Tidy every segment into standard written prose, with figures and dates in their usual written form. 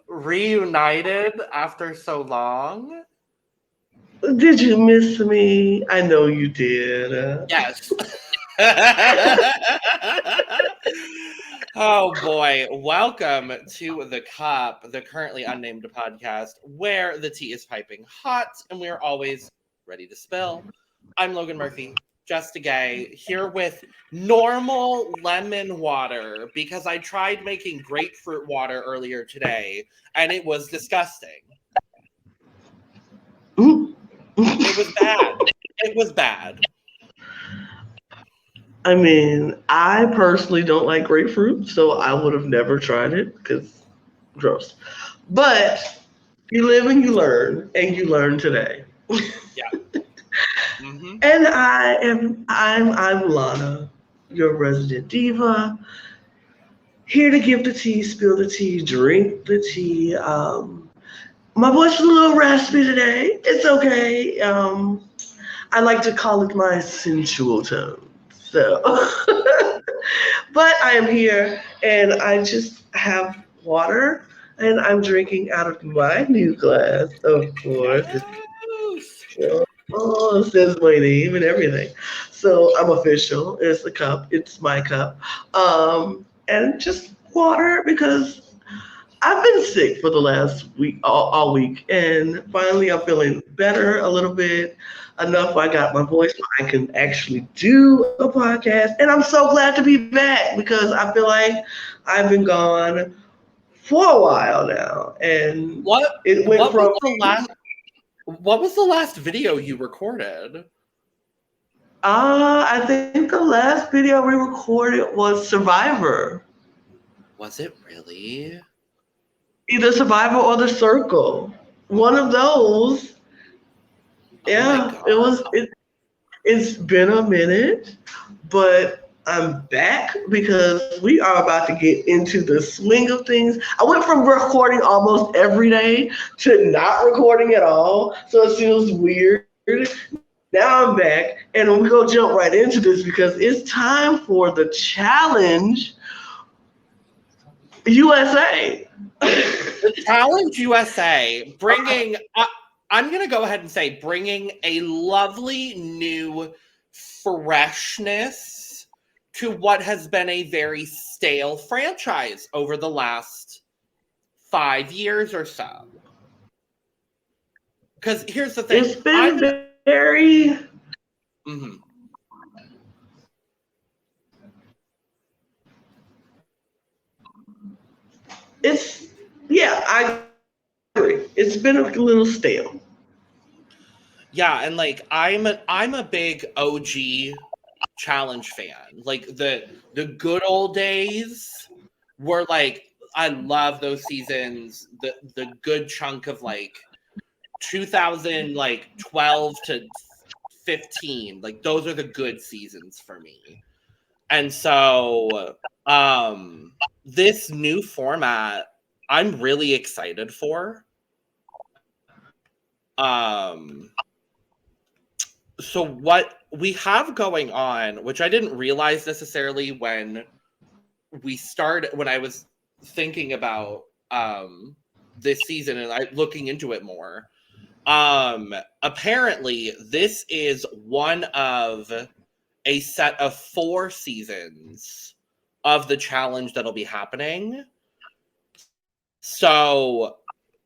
Reunited after so long. Did you miss me? I know you did. Yes. Oh boy. Welcome to The Cup, the Currently Unnamed Podcast, where the tea is piping hot and we're always ready to spill. I'm Logan Murphy, just a gay, here with normal lemon water because I tried making grapefruit water earlier today and it was disgusting. It was bad. It was bad. I mean, I personally don't like grapefruit, so I would have never tried it because gross. But you live and you learn today. Yeah. Mm-hmm. And I'm Lana, your resident diva, here to give the tea, spill the tea, drink the tea. My voice is a little raspy today. It's okay. I like to call it my sensual tone. So, but I am here and I just have water and I'm drinking out of my new glass, of course. Yes. Oh, it says my name and everything. So I'm official. It's the cup. It's my cup. And just water because I've been sick for the last week, all week, and finally I'm feeling better a little bit. Enough I got my voice where I can actually do a podcast. And I'm so glad to be back because I feel like I've been gone for a while now. And it went from what was the last video you recorded? I think the last video we recorded was Survivor. Was it really? Either Survivor or The Circle. One of those. Yeah, it's been a minute, but I'm back because we are about to get into the swing of things. I went from recording almost every day to not recording at all, so it feels weird. Now I'm back, and we're going to jump right into this because it's time for the Challenge USA. Challenge USA, I'm going to go ahead and say bringing a lovely new freshness to what has been a very stale franchise over the last 5 years or so. Because here's the thing. It's been very... Mm-hmm. I agree. It's been a little stale. Yeah, and like I'm a big OG Challenge fan. Like the good old days were like I love those seasons. The good chunk of like 2012 to 15. Like those are the good seasons for me. And so this new format I'm really excited for. So what we have going on, which I didn't realize necessarily when I was thinking about this season and looking into it more. Apparently this is one of a set of 4 seasons of the challenge that'll be happening. So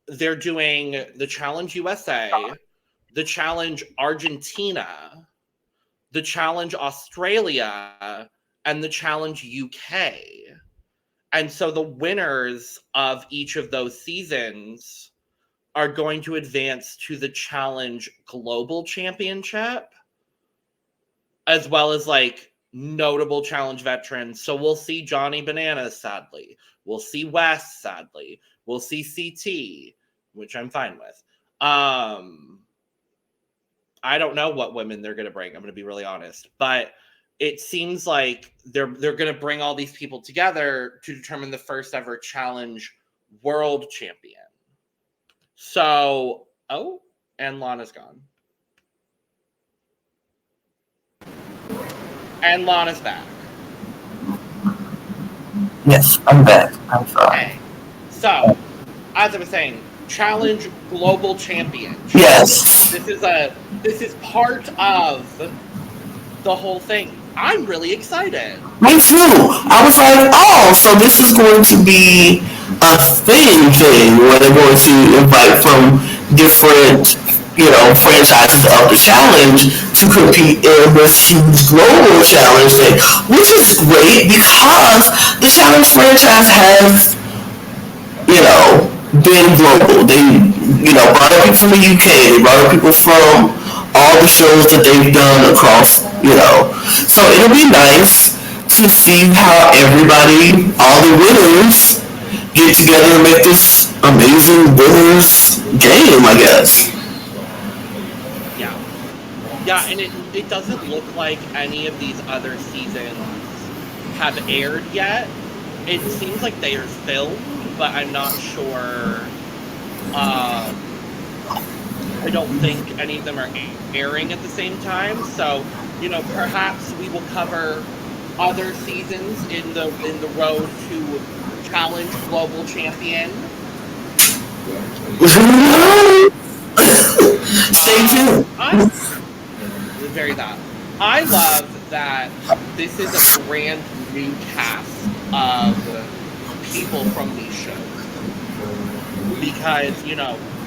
they're doing the Challenge USA, the Challenge Argentina, the Challenge Australia, and the Challenge UK. And so the winners of each of those seasons are going to advance to the Challenge Global Championship, as well as like notable Challenge veterans. So we'll see Johnny Bananas, sadly. We'll see Wes, sadly. We'll see CT, which I'm fine with. I don't know what women they're going to bring. I'm going to be really honest. But it seems like they're going to bring all these people together to determine the first ever Challenge World Champion. So, and Lana's gone. And Lana's back. Yes, I'm back. I'm sorry. Okay. So, as I was saying, Challenge Global Champion. Yes. This is part of the whole thing. I'm really excited. Me too. I was like, oh, so this is going to be a thing where they're going to invite from different, franchises of the challenge to compete in this huge global challenge thing, which is great because the challenge franchise has, been global. They, brought up people from the UK, they brought up people from all the shows that they've done across, So it'll be nice to see how everybody, all the winners, get together and make this amazing winners game, I guess. Yeah. Yeah, and it doesn't look like any of these other seasons have aired yet. It seems like they are filmed, but I'm not sure. I don't think any of them are airing at the same time. So, perhaps we will cover other seasons in the road to Challenge Global Champion. Stay tuned. I love that this is a brand new cast of people from these shows. Because,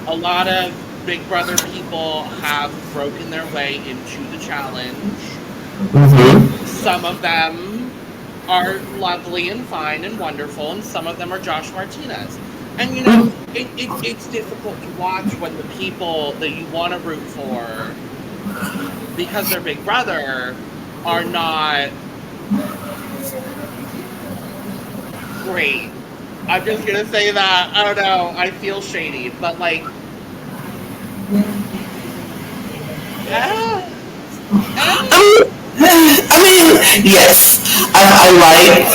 a lot of Big Brother people have broken their way into the challenge. Mm-hmm. Some of them are lovely and fine and wonderful, and some of them are Josh Martinez. And, it's difficult to watch when the people that you want to root for, because they're Big Brother, are not great. I'm just going to say that. I don't know. I feel shady. But, I mean, yes, I like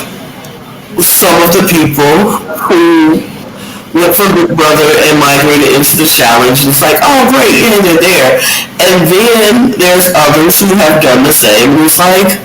some of the people who went from Big Brother and migrated into the challenge. It's like, oh, great, they're there. And then there's others who have done the same. It's like,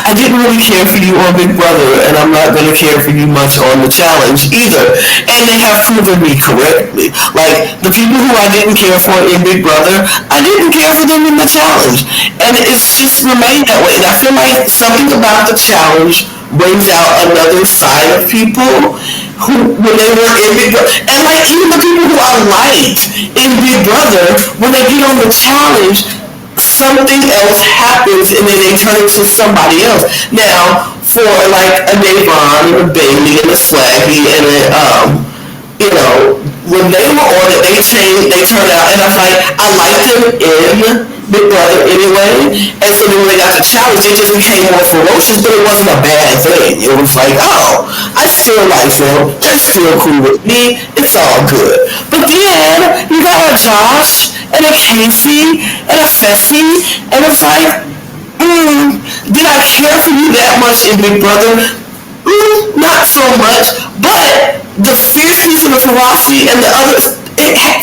I didn't really care for you on Big Brother, and I'm not going to care for you much on the challenge either. And they have proven me correctly. Like, the people who I didn't care for in Big Brother, I didn't care for them in the challenge. And it's just remained that way. And I feel like something about the challenge brings out another side of people who, when they were in Big Brother, and like even the people who I liked in Big Brother, when they get on the challenge, something else happens and then they turn into somebody else. Now, for like a Davon and a Bailey and a Swaggy and a, when they were on it, they turned out, and I'm like, I liked them in Big Brother anyway, and so then when they got the challenge, they just became more ferocious, but it wasn't a bad thing. It was like, oh, I still like them, they're still cool with me, it's all good. But then, you got a Josh, and a Casey, and a Fessy, and it's like, did I care for you that much in Big Brother? Not so much, but the fierceness and the ferocity and the others,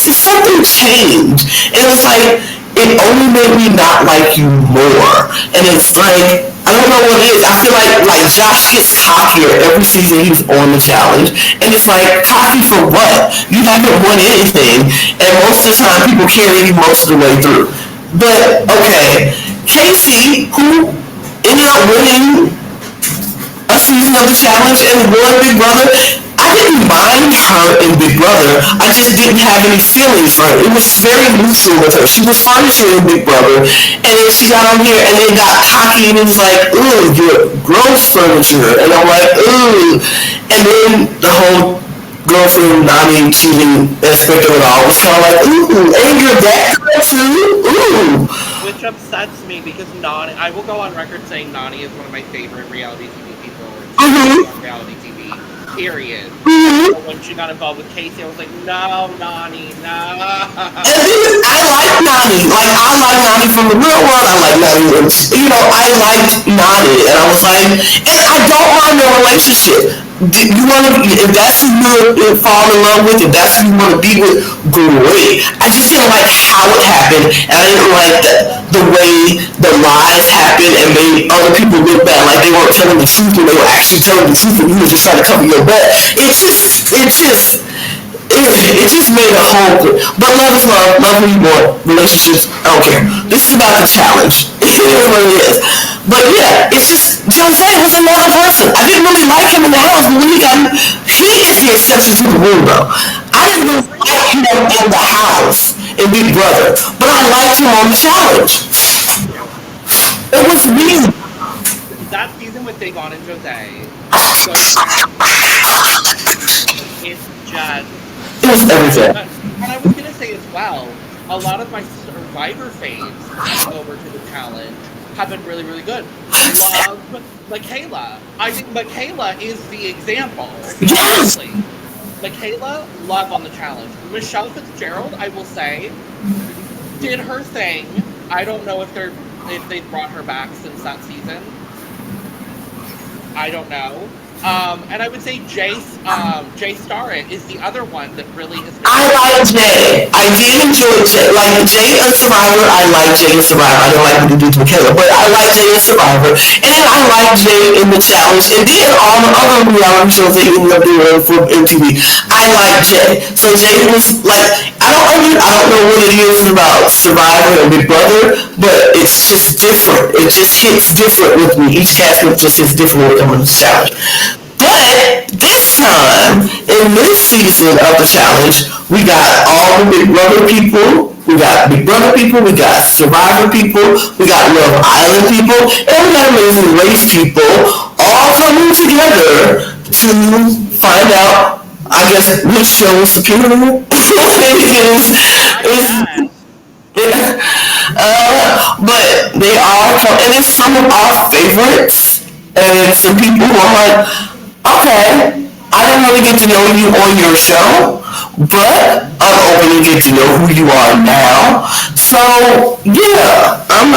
something changed. And it was like, it only made me not like you more. And it's like, I don't know what it is. I feel like Josh gets cockier every season he's on the challenge. And it's like, cocky for what? You haven't won anything. And most of the time, people carry you most of the way through. But, okay, Casey, who ended up winning a season of the challenge and won Big Brother, I didn't mind her in Big Brother. I just didn't have any feelings for her. It was very neutral with her. She was furniture in Big Brother, and then she got on here and then got cocky and it was like, you're gross furniture. And I'm like, And then the whole girlfriend Nani cheating aspect of it all was kind of like, ooh, anger that girl too, ooh. Which upsets me because Nani, I will go on record saying Nani is one of my favorite reality TV people on reality TV, period. But when she got involved with Casey, I was like, no, Nani, no. And I like Nani. Like, I like Nani from the real world. I like Nani. I liked Nani. And I was like, and I don't mind their relationship. You want to, if that's who you fall in love with, if that's who you want to be with, great. I just didn't like how it happened, and I didn't like the way the lies happened and made other people look bad, like they weren't telling the truth when they were actually telling the truth, and you were just trying to cover your butt. It just made a whole. But love is love. Love who you want. Relationships, I don't care. This is about the challenge. It is what it is. But yeah, it's just Jose was another person. I didn't really like him in the house, but when he is the exception to the rule, though. I didn't really like him in the house in Big Brother, but I liked him on the challenge. It was weird. That season with Davon and Jose, it's just. It was everything. And I was going to say as well, a lot of my Survivor faves coming over to the challenge have been really, really good. Love Michaela. I think Michaela is the example. Honestly. Michaela, love on the challenge. Michelle Fitzgerald, I will say, did her thing. I don't know if they brought her back since that season. I don't know. And I would say Jay Starrett is the other one that really has been. I like Jay. I did enjoy Jay. Like Jay and Survivor, I like Jay and Survivor. I didn't like what he did to Michaela, but I like Jay and Survivor. And I like Jay in the challenge. And then all the other reality shows they ended up doing for MTV. I like Jay. So Jay was like, I don't know what it is about Survivor and Big Brother, but it's just different. It just hits different with me. Each cast member just hits different when it comes to the challenge. But this time, in this season of the challenge, we got all the Big Brother people, we got Big Brother people, we got Survivor people, we got Love Island people, and we got Amazing Race people, all coming together to find out, I guess, which show is superior. But they all come, and it's some of our favorites, and some people who are like, okay, I didn't really get to know you on your show, but I'm open to get to know who you are now. So yeah, I'm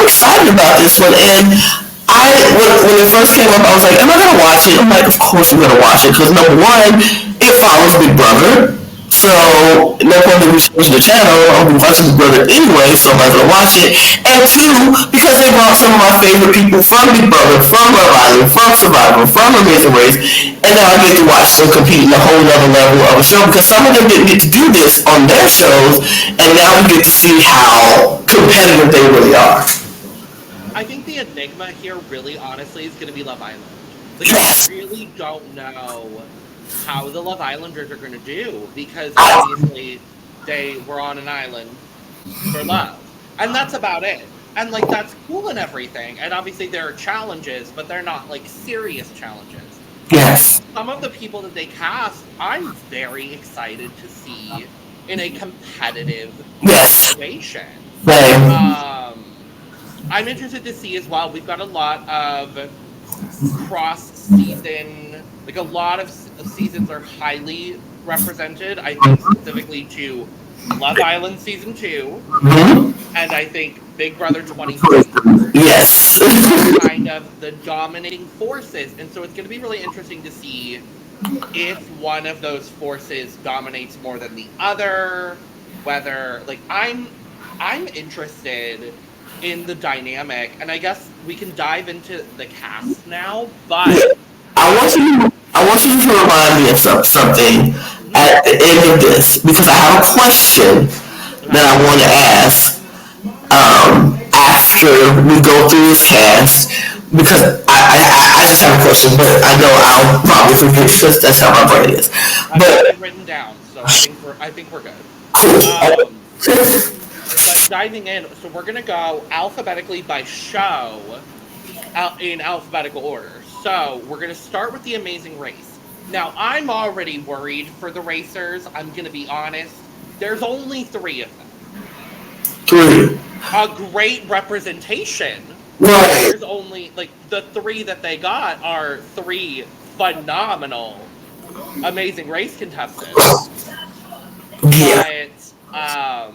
excited about this one. And when it first came up, I was like, am I gonna watch it? I'm like, of course I'm gonna watch it, because number one, it follows Big Brother. So, no point in researching the channel, I'll be watching Big Brother anyway, so I might as well watch it. And two, because they brought some of my favorite people from Big Brother, from Love Island, from Survivor, from Amazing Race, and now I get to watch them compete in a whole other level of a show, because some of them didn't get to do this on their shows, and now we get to see how competitive they really are. I think the enigma here, really, honestly, is going to be Love Island. Yes. I really don't know how the Love Islanders are going to do, because obviously they were on an island for love, and that's about it. And that's cool and everything, and obviously there are challenges, but they're not serious challenges. Yes. Some of the people that they cast, I'm very excited to see in a competitive situation. I'm interested to see as well. We've got a lot of cross-season, a lot of seasons are highly represented. I think specifically to Love Island Season 2, and I think Big Brother 23. Yes. Kind of the dominating forces, and so it's going to be really interesting to see if one of those forces dominates more than the other, whether, I'm interested in the dynamic, and I guess we can dive into the cast now, but I want you to remind me of something at the end of this, because I have a question that I want to ask after we go through this cast, because I just have a question, but I know I'll probably forget, because that's how my brain is. But I have it written down, so I think we're good. Cool. But diving in, so we're going to go alphabetically by show in alphabetical order. So we're going to start with The Amazing Race. Now, I'm already worried for the racers. I'm going to be honest. There's only 3 of them. 3. A great representation. Right. There's only, like, the 3 that they got are 3 phenomenal Amazing Race contestants. Yeah. But,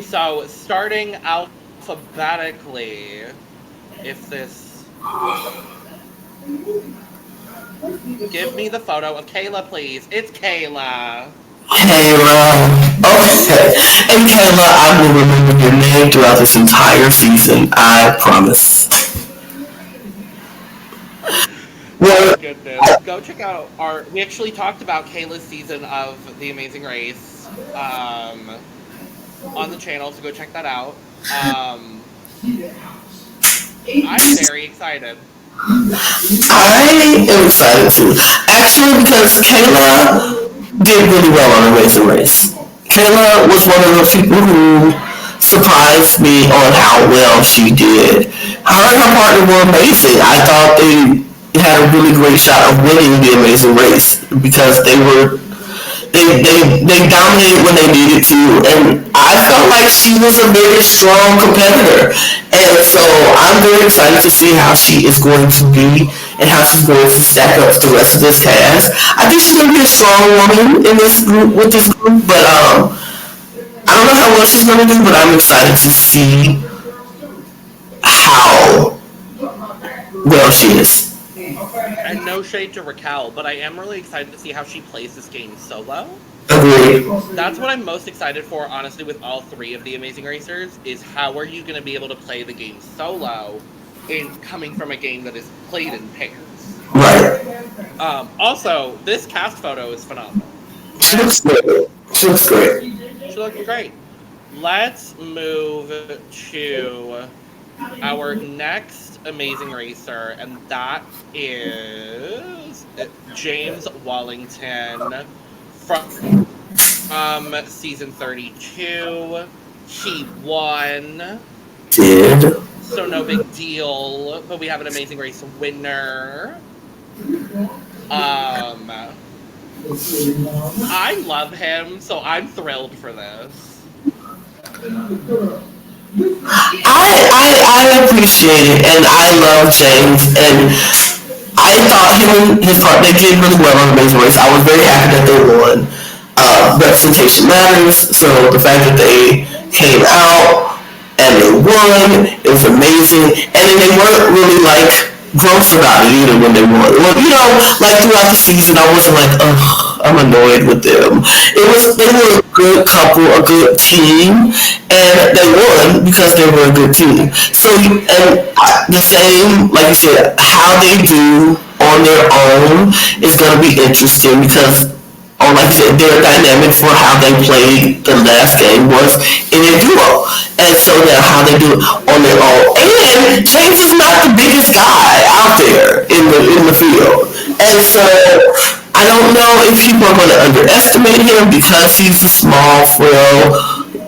so starting alphabetically, if this... Give me the photo of Kayla, please. It's Kayla. Kayla. Okay. And Kayla, I will remember your name throughout this entire season. I promise. Oh, goodness. Go check out our... We actually talked about Kayla's season of The Amazing Race on the channel, so go check that out. I'm very excited. I am excited too. Actually, because Kayla did really well on Amazing Race. Kayla was one of those people who surprised me on how well she did. Her and her partner were amazing. I thought they had a really great shot of winning the Amazing Race because they dominated when they needed to, and I felt like she was a very strong competitor. And so I'm very excited to see how she is going to be and how she's going to stack up the rest of this cast. I think she's going to be a strong woman in this group with this group, but I don't know how well she's going to do, but I'm excited to see how well she is. And no shade to Raquel, but I am really excited to see how she plays this game solo. Agreed. That's what I'm most excited for, honestly, with all 3 of the Amazing Racers, is how are you going to be able to play the game solo in coming from a game that is played in pairs. Right. Also, this cast photo is phenomenal. She looks great. She looks great. She looks great. Let's move to our next Amazing Racer, and that is James Wallington from season 32. He won. Did. So no big deal, but we have an Amazing Race winner. I love him, so I'm thrilled for this. I appreciate it, and I love James, and I thought him and his partner, they did really well on Amazing Race. I was very happy that they won. Representation matters, so the fact that they came out and they won, it was amazing, and then they weren't really like gross about it either when they won. Well, you know, like throughout the season, I wasn't like, ugh, I'm annoyed with them. They were a good couple, a good team, and they won because they were a good team. So, and the same, like you said, how they do on their own is going to be interesting because, like you said, their dynamic for how they played the last game was in a duo. And so now how they do it on their own. And James is not the biggest guy out there in the field. And so I don't know if people are going to underestimate him because he's a small, frail,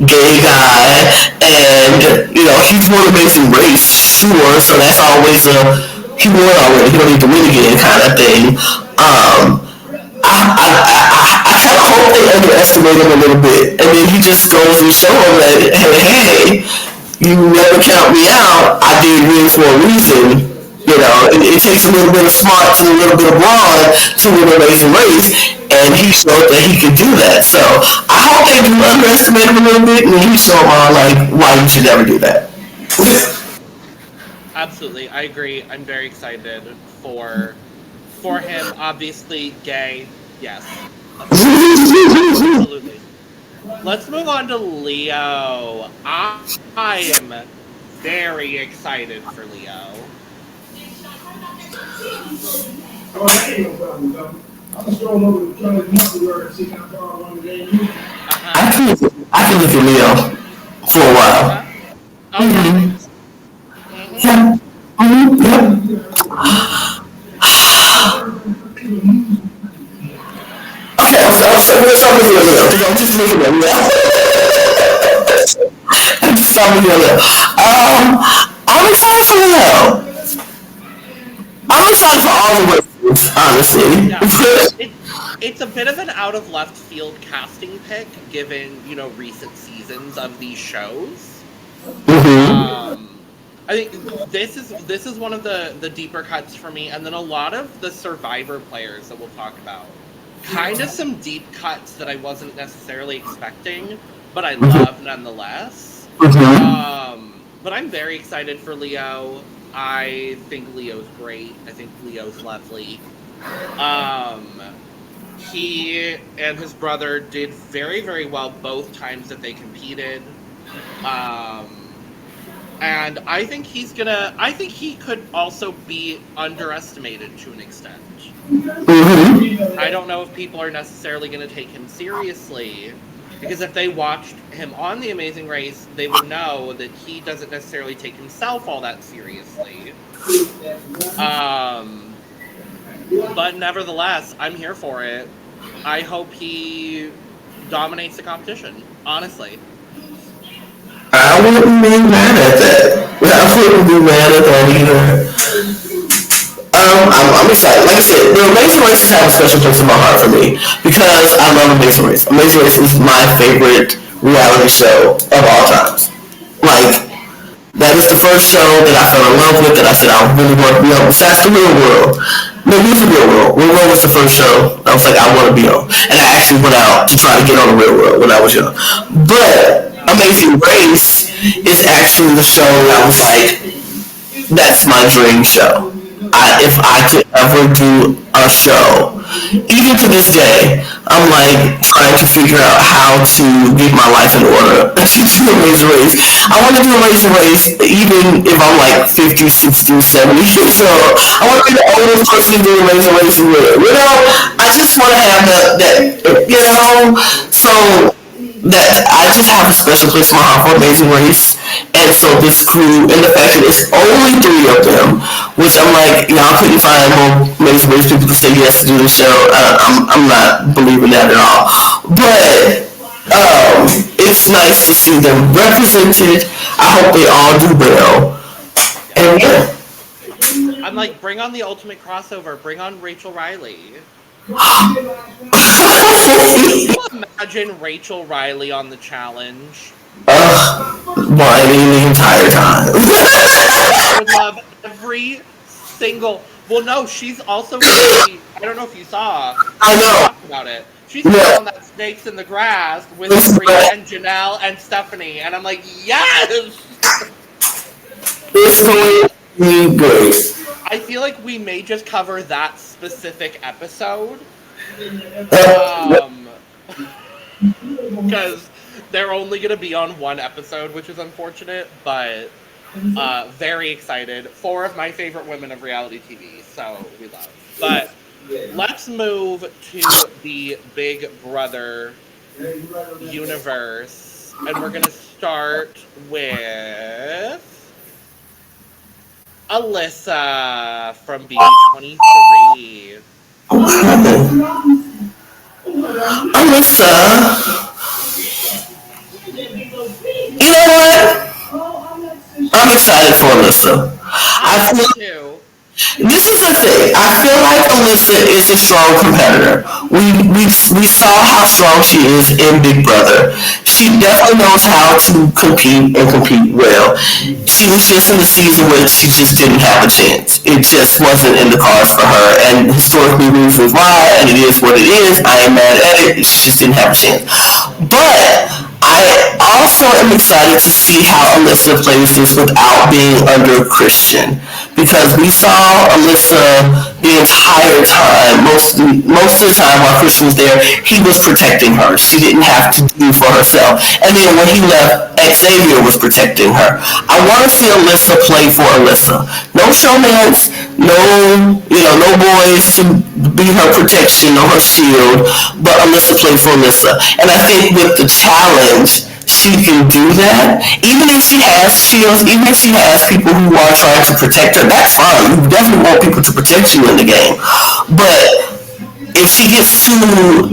gay guy. And, you know, he's won Amazing Race, sure. So that's always he won already, he don't need to win again kind of thing. I kind of hope they underestimate him a little bit, and then he just goes and shows them that, hey, you never count me out. I did win for a reason. You know, it takes a little bit of smarts and a little bit of brawn to win an Amazing Race, and he showed that he could do that. So I hope they do underestimate him a little bit, and then he show them all like why you should never do that. Absolutely, I agree. I'm very excited for him. Obviously, gay. Yes. Absolutely. Let's move on to Leo. I am very excited for Leo. I can look at Leo for a while. Okay. Yeah. Yeah. Okay, I'm stop with you a little. I'm just looking at you. I'm just stop with you a little. I'm excited for Leo. I'm excited for all the races. Reigns, honestly. Yeah. It's a bit of an out of left field casting pick, given, you know, recent seasons of these shows. Mm-hmm. I think this is one of the deeper cuts for me, and then a lot of the Survivor players that we'll talk about. Kind of some deep cuts that I wasn't necessarily expecting, but I love nonetheless. But I'm very excited for Leo. I think Leo's great. I think Leo's lovely. He and his brother did very, very well both times that they competed. And I think I think he could also be underestimated to an extent. I don't know if people are necessarily gonna take him seriously, because if they watched him on The Amazing Race, they would know that he doesn't necessarily take himself all that seriously. But nevertheless, I'm here for it. I hope he dominates the competition, honestly. I wouldn't be mad at that. I wouldn't be mad at that either. I'm excited. Like I said, The Amazing Race has a special place in my heart for me because I love Amazing Race. Amazing Race is my favorite reality show of all times. Like, that is the first show that I fell in love with, that I said I really want to be on. Besides the Real World. No, here's the Real World. Real World was the first show I was like, I want to be on. And I actually went out to try to get on the Real World when I was young. But Amazing Race is actually the show that was like, that's my dream show. If I could ever do a show, even to this day, I'm like trying to figure out how to get my life in order to do Amazing Race. I want to do Amazing Race even if I'm like 50, 60, 70 years old. I want to be the oldest person to do Amazing Race in the world. You know, I just want to have that, you know, so that I just have a special place in my heart for Amazing Race. And so this crew, and the fact that it's only 3 of them, which I'm like, y'all couldn't find more Amazing Race people to say yes to do the show. I'm not believing that at all. But it's nice to see them represented. I hope they all do well. And yeah. I'm like, bring on the ultimate crossover. Bring on Rachel Riley. Can you imagine Rachel Riley on the challenge? Whining the entire time. I would love every single. Well, no, she's also gonna be, I don't know if you saw. I know. Talk about it. She's on that Snakes in the Grass with Brie and Janelle and Stephanie, and I'm like, yes. It's going to be great. I feel like we may just cover that specific episode. Because they're only going to be on one episode, which is unfortunate, but very excited. 4 of my favorite women of reality TV, so we love. But let's move to the Big Brother universe, and we're going to start with Alyssa from BB23. Alyssa, you know what? I'm excited for Alyssa. I feel too. This is the thing. I feel like Alyssa is a strong competitor. We saw how strong she is in Big Brother. She definitely knows how to compete and compete well. She was just in the season where she just didn't have a chance. It just wasn't in the cards for her. And historically reasons why, and it is what it is. I am mad at it. She just didn't have a chance. But I also am excited to see how Alyssa plays this without being under Christian. Because we saw Alyssa the entire time, most of the time while Christian was there, he was protecting her. She didn't have to do for herself. And then when he left, Xavier was protecting her. I want to see Alyssa play for Alyssa. No showmance, no boys to be her protection or her shield, but Alyssa play for Alyssa. And I think with the challenge, she can do that. Even if she has shields, even if she has people who are trying to protect her, that's fine. You definitely want people to protect you in the game. But if she gets to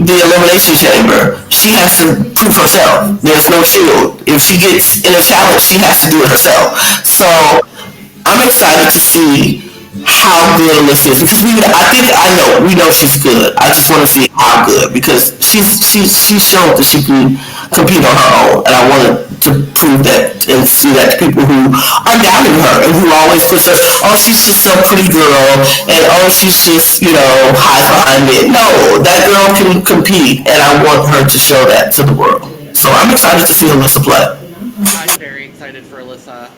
the elimination chamber, she has to prove herself. There's no shield. If she gets in a challenge, she has to do it herself. So I'm excited to see how good Alyssa is, because we know she's good. I just want to see how good, because she showed that she can compete on her own, and I wanted to prove that and see that to people who are doubting her and who always push her. Oh, she's just a pretty girl, and oh, she's just high behind it. No, that girl can compete, and I want her to show that to the world. So I'm excited to see Alyssa play. I'm very excited for Alyssa.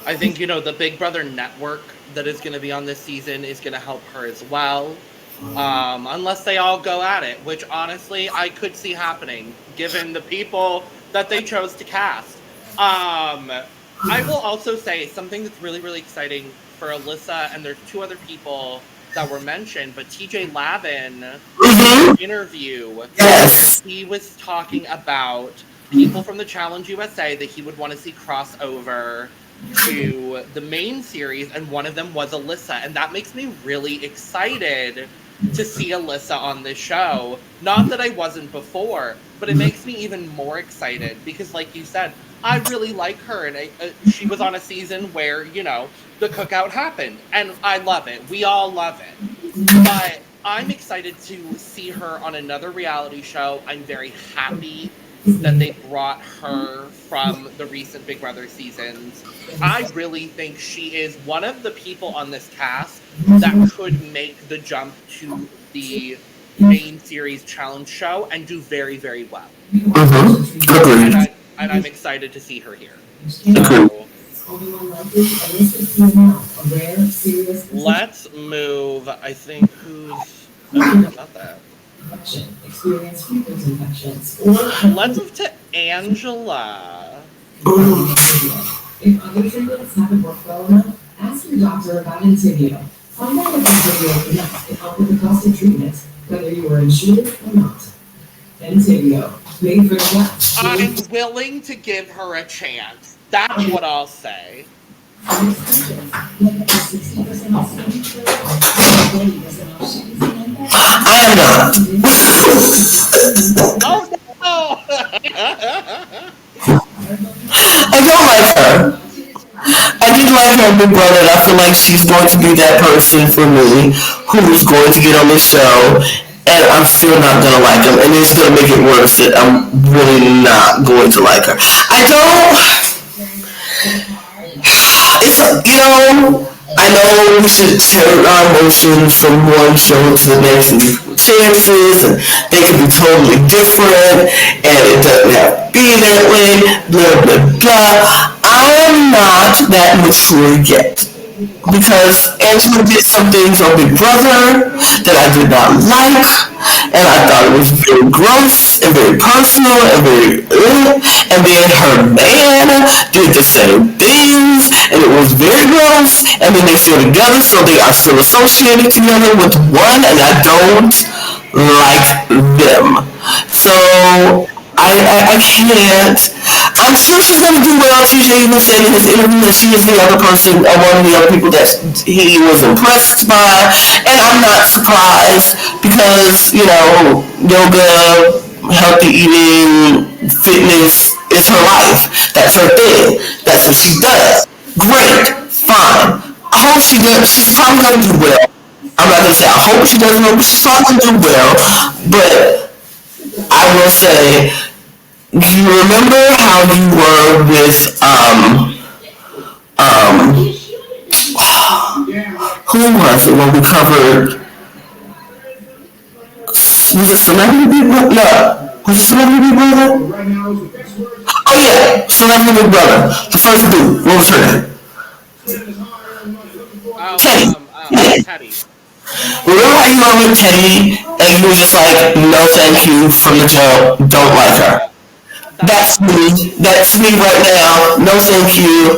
I think, the Big Brother network that is going to be on this season is going to help her as well. Unless they all go at it, which honestly I could see happening, given the people that they chose to cast. I will also say something that's really, really exciting for Alyssa, and there's two other people that were mentioned, but TJ Lavin, in an interview, Yes. he was talking about people from the Challenge USA that he would want to see cross over to the main series, and one of them was Alyssa, and that makes me really excited to see Alyssa on this show. Not that I wasn't before, but it makes me even more excited because, like you said, I really like her, and she was on a season where, the cookout happened, and I love it. We all love it. But I'm excited to see her on another reality show. I'm very happy that they brought her from the recent Big Brother seasons. I really think she is one of the people on this cast that could make the jump to the main series challenge show and do very, very well. Agreed. And I'm excited to see her here. So let's move. I think not that. Let's move to Angela. If other treatments haven't worked well enough, ask your doctor about Entyvio. Find out if Entyvio can help with the cost of treatment, whether you are insured or not. Entyvio, made for the I'm willing to give her a chance. That's what I'll say. I am not. Oh no! I don't like her. I did like her Big Brother, and I feel like she's going to be that person for me who's going to get on this show, and I'm still not going to like him, and it's going to make it worse that I'm really not going to like her. I know we should share our emotions from one show to the next and give chances, and they can be totally different, and it doesn't have to be that way, blah, blah, blah. I'm not that mature yet. Because Angela did some things on Big Brother that I did not like, and I thought it was very gross and very personal and very and then her man did the same things, and it was very gross, and then they still together, so they are still associated together with one, and I don't like them. So I can't. I'm sure she's going to do well. TJ even said in his interview that she is the other person, or one of the other people that he was impressed by. And I'm not surprised because, yoga, healthy eating, fitness is her life. That's her thing. That's what she does. Great. Fine. I hope she does. She's probably going to do well. I'm not going to say I hope she does well, but she's probably going to do well. But I will say, do you remember how you were with who was it when we covered, was it Celebrity Big Brother? No. Was it Celebrity Big Brother? Oh yeah, Celebrity Big Brother. The first dude. What was her name? Teddy. Remember how you were with Teddy and you were just like, no thank you from the jump, don't like her. That's me. That's me right now. No thank you.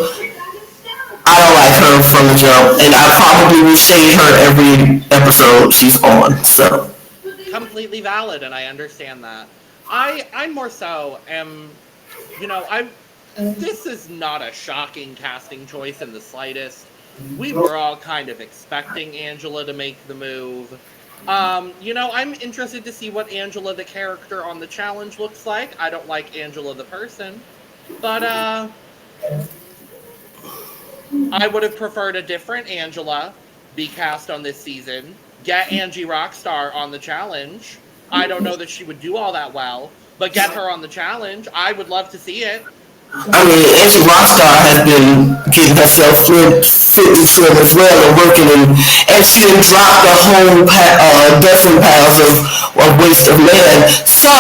I don't like her from the jump, and I probably will shade her every episode she's on. So Completely valid, and I understand that. I more so am, this is not a shocking casting choice in the slightest. We were all kind of expecting Angela to make the move. I'm interested to see what Angela the character on the challenge looks like. I don't like Angela the person, but I would have preferred a different Angela be cast on this season. Get Angie Rockstar on the challenge. I don't know that she would do all that well, but get her on the challenge. I would love to see it. I mean, Angie Rockstar has been getting herself fit in trim as well and working, and she done dropped a whole dozen pounds of waist of man. So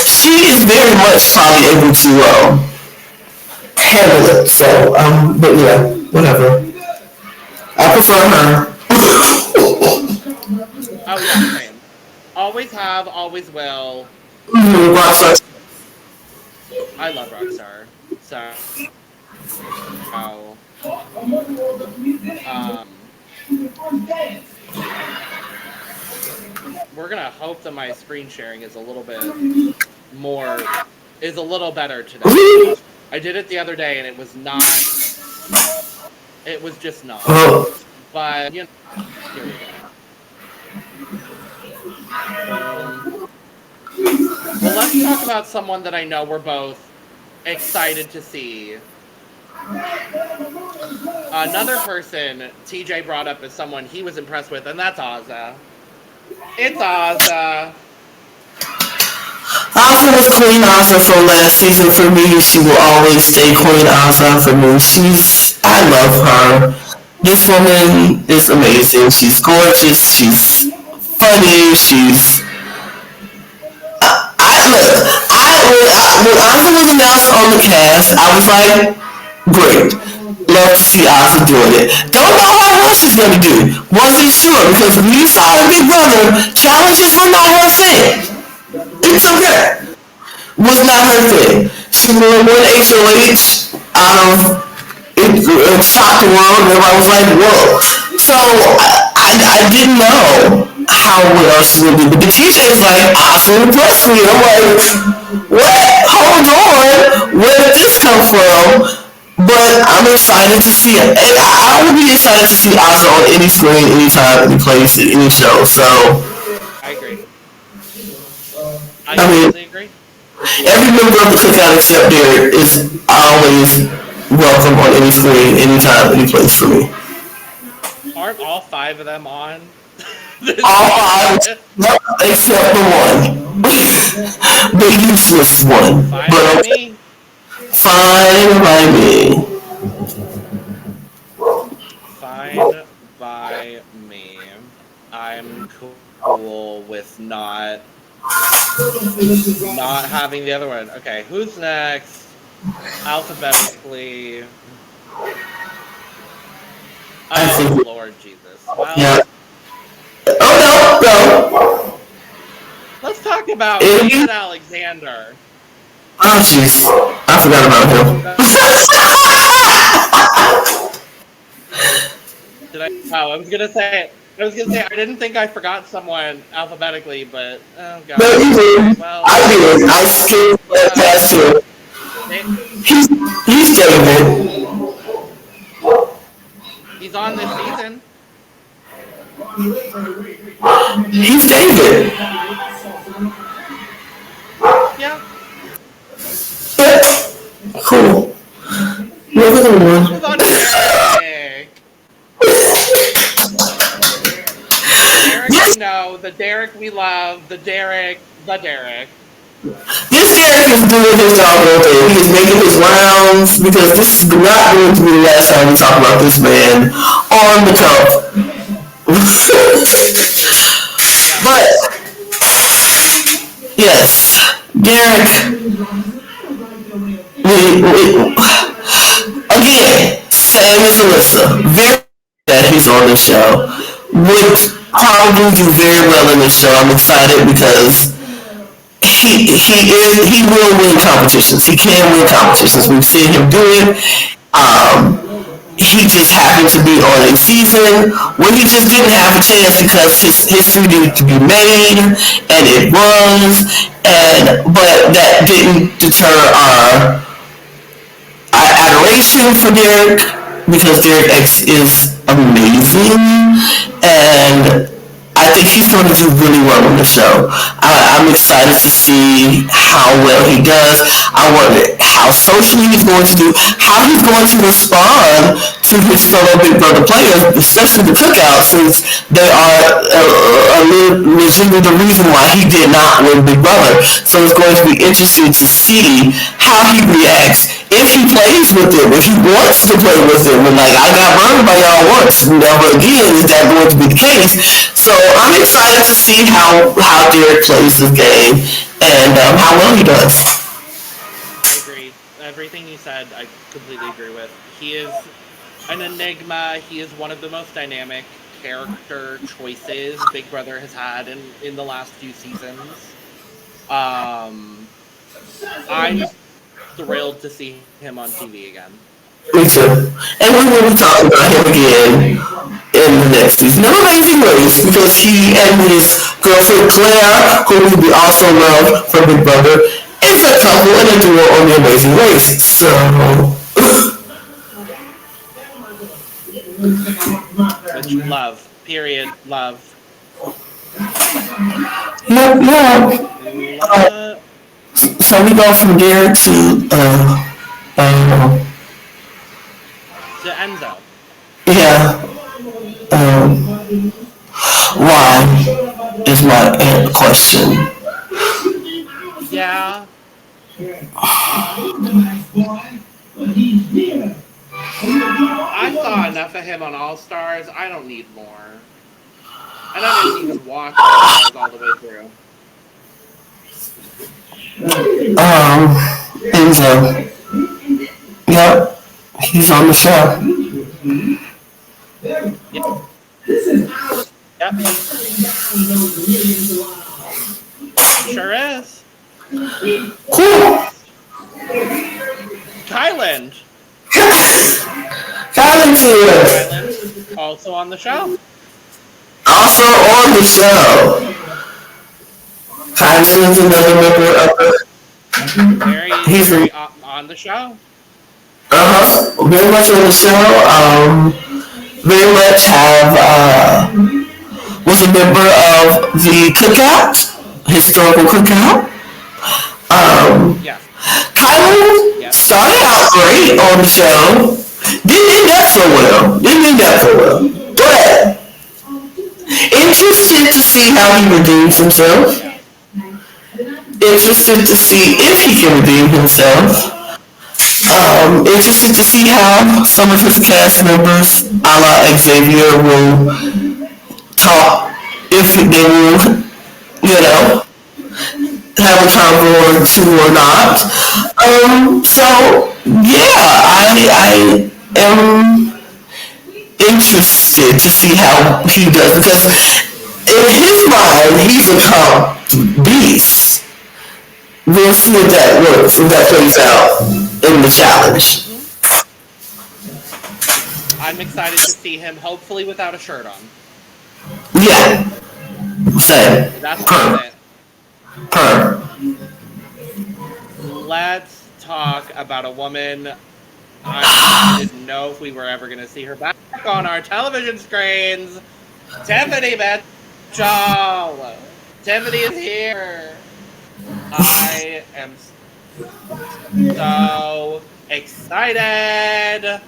she is very much probably able to handle it. So, but yeah, whatever. I prefer her. Oh yeah, same. Always have, always will. Rockstar. I love Rockstar. So, we're gonna hope that my screen sharing is a little better today. I did it the other day and it was not. It was just not. But you know, here we go. Well, let's talk about someone that I know we're both excited to see. Another person TJ brought up as someone he was impressed with, and that's Azah. It's Azah. Azah was Queen Azah from last season for me. She will always stay Queen Azah for me. I love her. This woman is amazing. She's gorgeous. She's funny. When Azah was announced on the cast, I was like, great. Love to see Azah doing it. Don't know how well she's going to do. Wasn't sure, because when you saw the Big Brother, challenges were not her thing. It's okay. Was not her thing. She won one HOH out of it shocked the world, and everybody was like, whoa. So I didn't know how well she would do. But the teacher is like, Azah impressed me. I'm like, what? Hold on. Where did this come from? But I'm excited to see it. And I would be excited to see Azah on any screen, anytime, any place, any show. So I agree. I mean, agree. Every member of the Cookout except Derek is always welcome on any screen, anytime, any place for me. Aren't all 5 of them on? All 5, except the one. The useless one. Fine by me. Fine by me. Fine by me. I'm cool with not having the other one. Okay, who's next? Alphabetically. Oh, Lord Jesus. Well, Yeah. Oh, no. let's talk about Ethan Alexander. Oh, jeez. I forgot about him. I was gonna say I didn't think I forgot someone alphabetically, but oh god. No, you did. Well, I did. I skipped past him. He's David. He's on this season. He's David. Yeah. Cool. Never the one. He's on Derek. Derek we know, the Derek we love, the Derek. This Derek is doing his job all day. He is making his rounds, because this is not going to be the last time we talk about this man on the cup. But yes, Derek. Again, same as Alyssa. Very that he's on the show. Would probably do very well in the show. I'm excited because he will win competitions. He can win competitions. We've seen him do it. He just happened to be on a season where he just didn't have a chance because his history needed to be made, and it was. But that didn't deter our adoration for Derek, because Derek X is amazing, and I think he's going to do really well on the show. I'm excited to see how well he does. I wonder how socially he's going to do, how he's going to respond to his fellow Big Brother players, especially the Cookout, since they are legitimately the reason why he did not win Big Brother. So it's going to be interesting to see how he reacts, if he plays with it, if he wants to play with it. When like, I got burned by y'all once, never again is that going to be the case. So I'm excited to see how Derek plays his game and how well he does. I agree. Everything you said, I completely agree with. He is an enigma. He is one of the most dynamic character choices Big Brother has had in the last few seasons. I'm thrilled to see him on TV again. Me too. And we will be talking about him again in the next season of Amazing Race, because he and his girlfriend Claire, who we also love from Big Brother, is a couple and a duo on the Amazing Race. So Which love. Period. Love. yeah. So we go from there to Enzo. yeah. Why is my question? Yeah. I saw enough of him on All Stars. I don't need more. And I didn't even watch All Stars all the way through. Enzo. Yep, he's on the show. Yep. Sure is. Cool. Kyland. Kyland's here. Kyland, also on the show. Also on the show. Kyland is another member of the... He's very on the show. Very much on the show. Very much was a member of the Cookout, historical Cookout. Yeah. Kyland started out great on the show. Didn't end up so well. But interested to see how he redeems himself. Interested to see if he can redeem himself. Interested to see how some of his cast members, a la Xavier, will talk, if they will, have a convo or two or not. So yeah, I am interested to see how he does, because in his mind, he's a calm beast. We'll see if that works, if that plays out in the challenge. I'm excited to see him, hopefully without a shirt on. Yeah. Same. That's it. Let's talk about a woman I didn't know if we were ever going to see her back on our television screens. Tiffany Mitchell. Tiffany is here. I am so excited.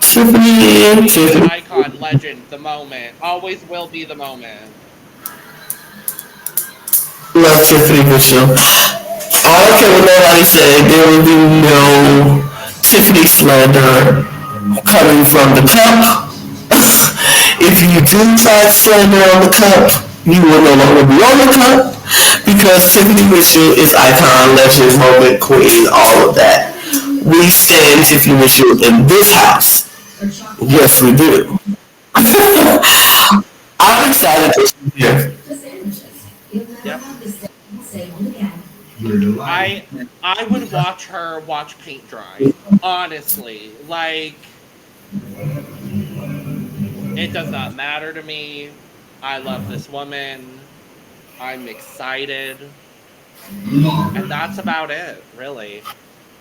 Tiffany. Icon, legend, the moment. Always will be the moment. Love Tiffany Mitchell. I don't care what nobody said, there will be no Tiffany slander coming from the cup. If you do try to slander on the cup, you will no longer be on the cup, because Tiffany Mitchell is icon, legend, moment, queen, all of that. We stand Tiffany Mitchell in this house. Yes, we do. I'm excited to be here. Yep. I would watch paint dry. Honestly. Like, it does not matter to me. I love this woman. I'm excited. And that's about it, really.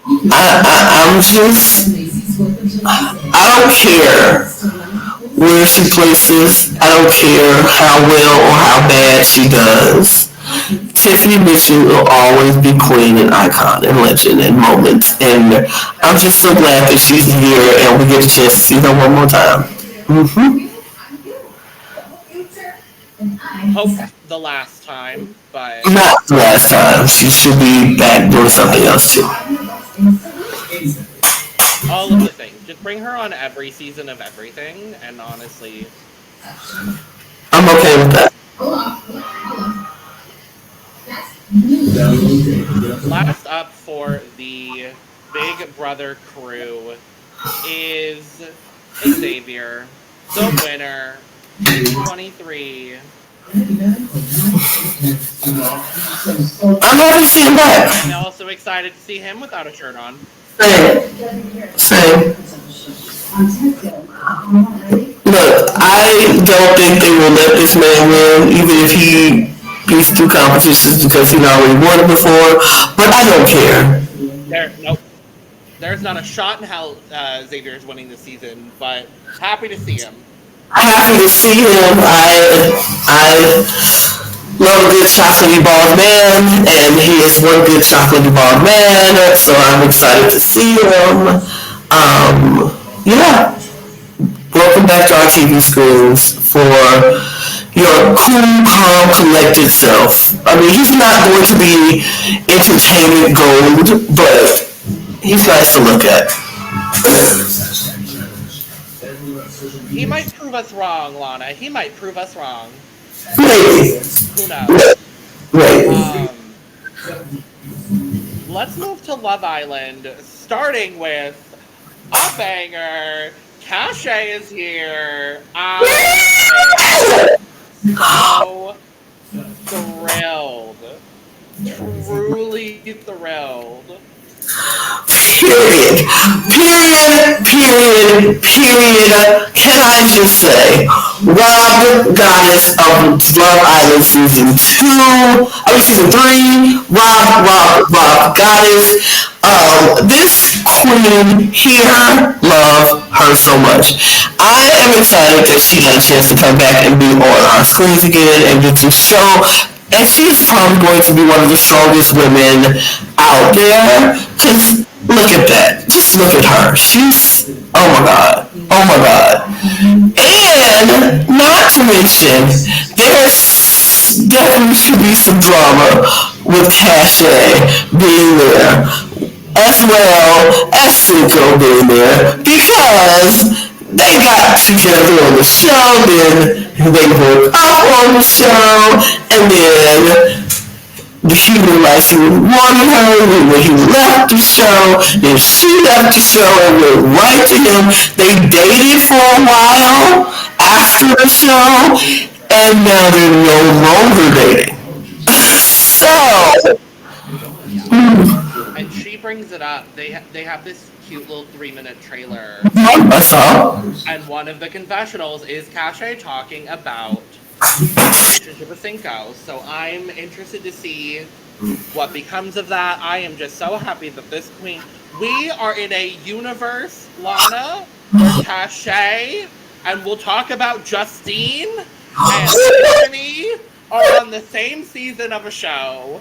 I'm just, I don't care where she places. I don't care how well or how bad she does. Tiffany Mitchell will always be queen and icon and legend and moment. And I'm just so glad that she's here and we get a chance to see her one more time. Hope the last time, but Not the last time. She should be back doing something else too. all of the things. Just bring her on every season of everything, and honestly, I'm okay with that. last up for the Big Brother crew is Xavier, the winner, 23. I'm happy to see him back. I'm also excited to see him without a shirt on. Same. Look, I don't think they will let this man win, even if he beats through competitions because he already won it before. But I don't care. Nope. There's not a shot in hell Xavier is winning this season, but happy to see him. Happy to see him. I love a good chocolatey bald man, and he is one good chocolatey bald man, so I'm excited to see him. Yeah. Welcome back to our TV screens for your cool, calm, collected self. I mean, he's not going to be entertainment gold, but he's nice to look at. He might prove us wrong, Lana. He might prove us wrong. Maybe. Who knows? Maybe. Let's move to Love Island, starting with a banger. Cache is here. I'm so thrilled. Truly thrilled. Period. Can I just say, Rob, goddess of Love Island season 3, Rob, goddess. This queen here, love her so much. I am excited that she got a chance to come back and be on our screens again and get to show. And she's probably going to be one of the strongest women out there. Because look at that. Just look at her. She's, oh my God. And not to mention, there's definitely should be some drama with Cache being there, as well as Cinco being there, because they got together on the show, then they broke up on the show, and then he realized he wanted her, and when he left the show, then she left the show and went right to him. They dated for a while after the show, and now they're no longer dating. So, And she brings it up. They have this cute little 3-minute trailer. I saw. And one of the confessionals is Cache talking about the relationship with Cinco. So I'm interested to see what becomes of that. I am just so happy that this queen... We are in a universe, Lana, where Cache, and we'll talk about Justine and Tiffany are on the same season of a show.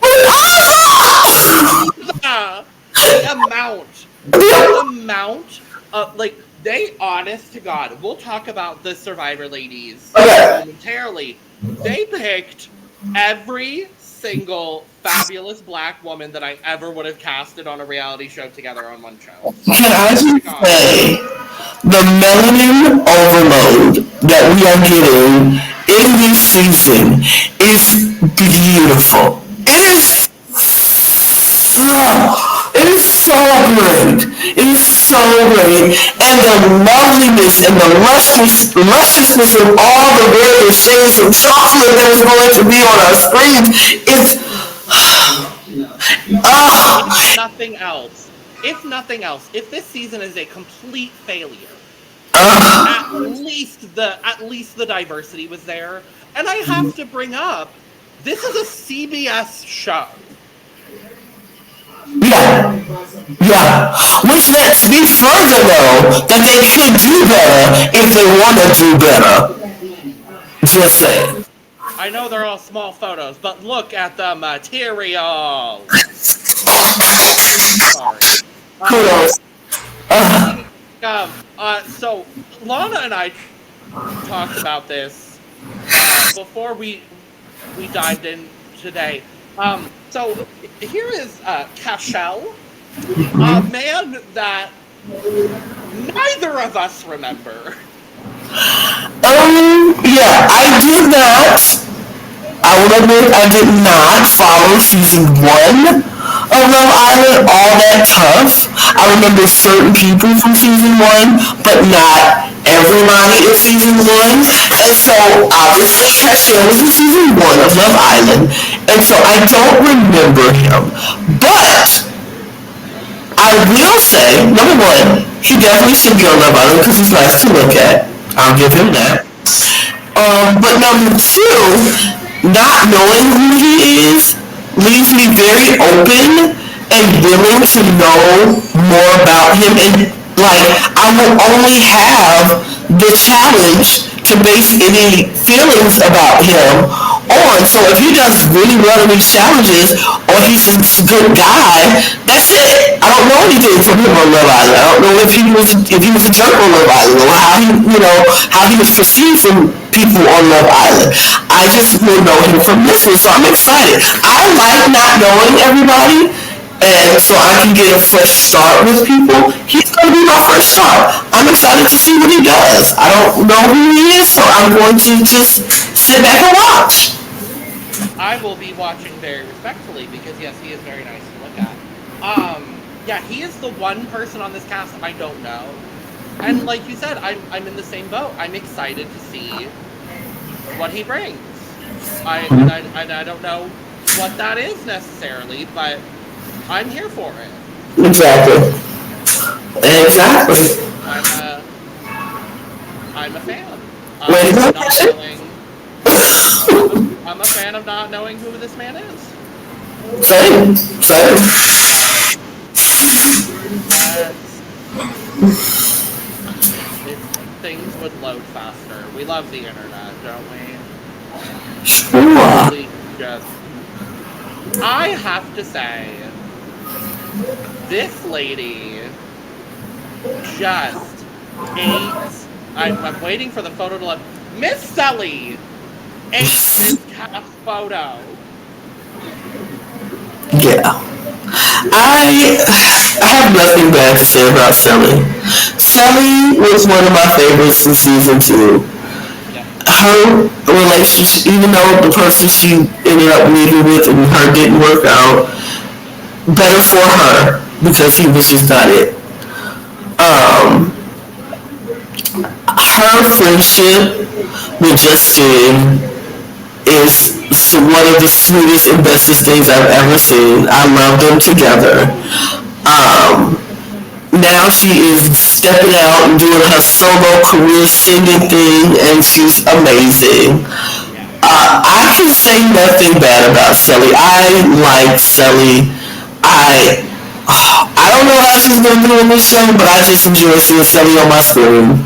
The amount of, like, they, honest to God, we'll talk about the Survivor ladies momentarily. They picked every single fabulous black woman that I ever would have casted on a reality show together on one show. Can I just say, the melanin overload that we are getting in this season is beautiful. It is so great. It is so great. And the loveliness and the lusciousness of all the various shades of chocolate that is going to be on our screens is... If nothing else, if this season is a complete failure, at least the diversity was there. And I have to bring up, this is a CBS show. Yeah. Which lets me further know that they could do better if they want to do better. Just saying. I know they're all small photos, but look at the material. Sorry. Kudos. So Lana and I talked about this before we dived in today. So here is Cashel, a man that neither of us remember. Yeah, I did not. I will admit I did not follow season 1 of Love Island all that tough. I remember certain people from season 1, but not everybody in season 1. And so obviously Cashel was in season 1 of Love Island, and so I don't remember him. But I will say, number 1, he definitely should be on Love Island because he's nice to look at. I'll give him that. But number 2, not knowing who he is leaves me very open and willing to know more about him. And like, I will only have the challenge to base any feelings about him on. So if he does really well in these challenges, or he's just a good guy, that's it. I don't know anything from him on Love Island. I don't know if he was a jerk on Love Island, or how he was perceived from people on Love Island. I just will know him from this one, so I'm excited. I like not knowing everybody, and so I can get a fresh start with people. He's going to be my first start. I'm excited to see what he does. I don't know who he is, so I'm going to just sit back and watch. I will be watching very respectfully because, yes, he is very nice to look at. Yeah, he is the one person on this cast I don't know. And like you said, I'm in the same boat. I'm excited to see what he brings. I don't know what that is necessarily, but I'm here for it. Exactly. I'm a fan. I'm a fan of not knowing who this man is. Same. If things would load faster. We love the internet, don't we? Sure. I have to say, this lady just ate. I'm waiting for the photo to look. Miss Sully ate this cast photo. Yeah. I have nothing bad to say about Sally. Sally was one of my favorites in season 2. Yeah. Her relationship, even though the person she ended up meeting with and her didn't work out, better for her because he was just not it. Her friendship with Justine is one of the sweetest and bestest things I've ever seen. I love them together. Now she is stepping out and doing her solo career singing thing, and she's amazing. I can say nothing bad about Sally. I like Sally. I don't know how she's going to do on this show, but I just enjoy seeing Sally on my screen.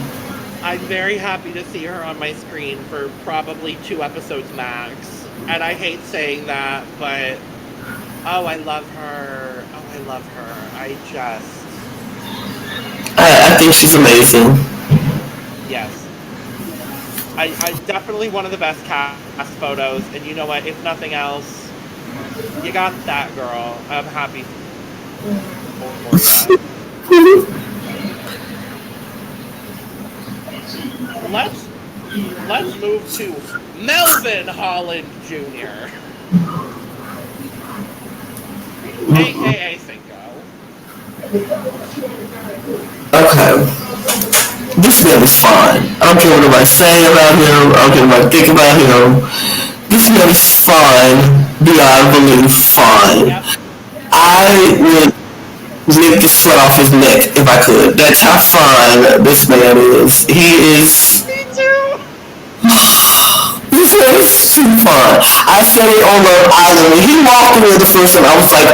I'm very happy to see her on my screen for probably 2 episodes max. And I hate saying that, but I love her. I think she's amazing. Yes. I definitely one of the best cast photos, and you know what, if nothing else, you got that girl. I'm happy for that. Let's move to Melvin Holland Jr. AKA Cinco. Okay. This man is fine. I don't care what anybody say about him. I don't care what anybody think about him. This man is fine beyond belief. Fine. Yep. I would lick the sweat off his neck if I could. That's how fine this man is. He is. Me too. This man is too fine. I said it on Love Island. When he walked away the first time, I was like,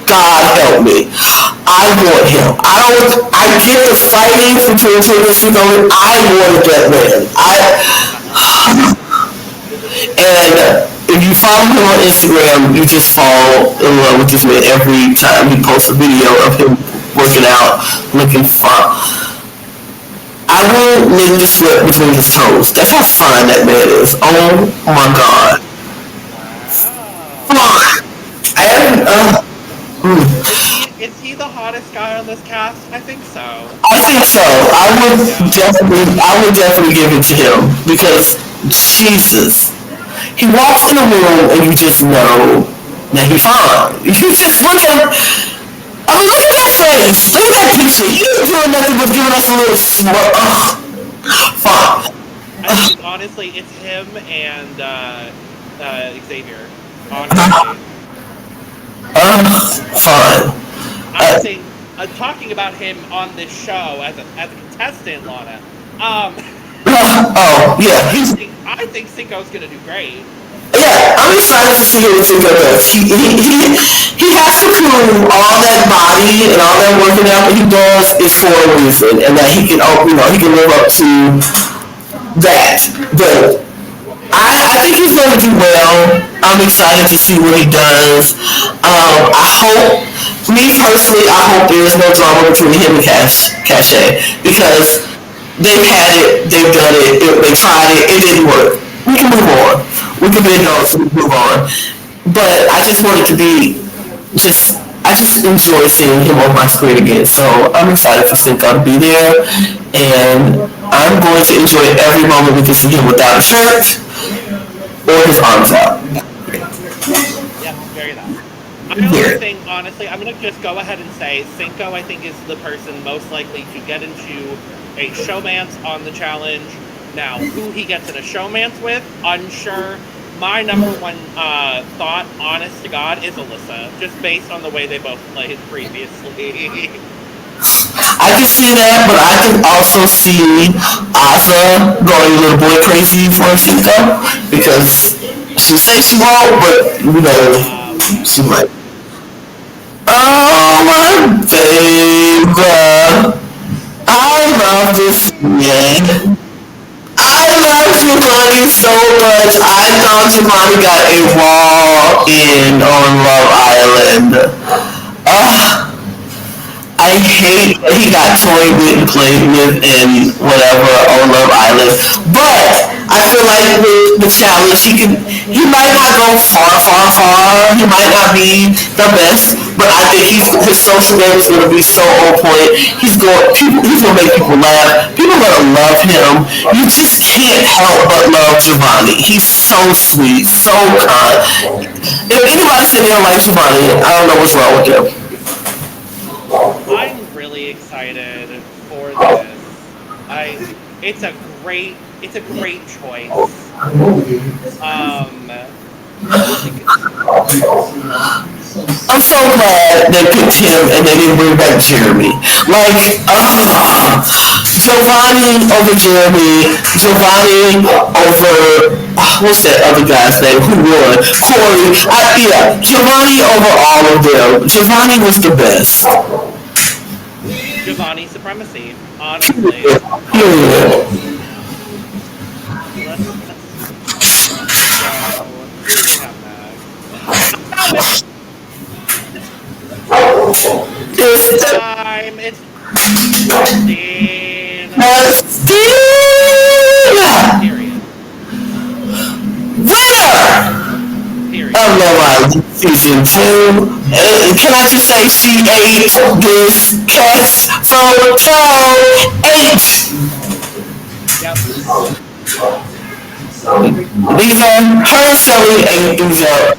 God help me. I want him. I get the fighting between Tim and Chico. I wanted that man. And if you follow him on Instagram, you just fall in love with this man every time he posts a video of him working out, looking fine. I will lick the sweat between his toes. That's how fine that man is. Oh my god. Wow. And, Is he the hottest guy on this cast? I think so. I think so. I would definitely give it to him because Jesus, he walks in a room and you just know that he's fine. You just look at him. I mean, look at that face. Look at that picture. You ain't doing nothing but giving us a little smirk. Fine. I think honestly, it's him and Xavier. Honestly. Fine. I'm saying, talking about him on this show as a contestant, Lana. Oh yeah, I think Cinco's gonna do great. Yeah, I'm excited to see what Cinco does. He has to prove all that body and all that working out that he does is for a reason, and that he can, he can live up to that. But I think he's going to do well. I'm excited to see what he does. Me personally, I hope there is no drama between him and Cachet, because they've had it, they've done it, they tried it, it didn't work. We can move on. We can be adults and move on. But I just want it to be I just enjoy seeing him on my screen again. So I'm excited for Cinco to be there, and I'm going to enjoy every moment we can see him without a shirt or his arms out. Yeah, very that. I don't think, honestly, I'm going to just go ahead and say Cinco, I think, is the person most likely to get into a showmance on the challenge. Now, who he gets in a showmance with, unsure. My number one thought, honest to God, is Alyssa, just based on the way they both played previously. I can see that, but I can also see Asa going a little boy crazy for Cinco, because she says she won't, but she might. Oh my baby, I love this man. I love Giovanni so much. I thought Giovanni got a wall in on Love Island. I hate that he got toyed with and played with and whatever on Love Island. But I feel like with the challenge, he might not go far. He might not be the best, but I think his social game is going to be so on point. He's going to make people laugh. People are going to love him. You just can't help but love Giovanni. He's so sweet, so kind. If anybody said they don't like Giovanni, I don't know what's wrong with them. I'm really excited for this. It's a great choice. I'm so glad they picked him and they didn't bring back Jeremy. Giovanni over Jeremy, Giovanni over what's that other guy's name? Who won? Corey. Giovanni over all of them. Giovanni was the best. Giovanni supremacy, honestly. It's time. It's Period. Winner! Period. I love season 2. Can I just say she ate this cat's photo? 8! Yep. These are her and Shelly ate these up.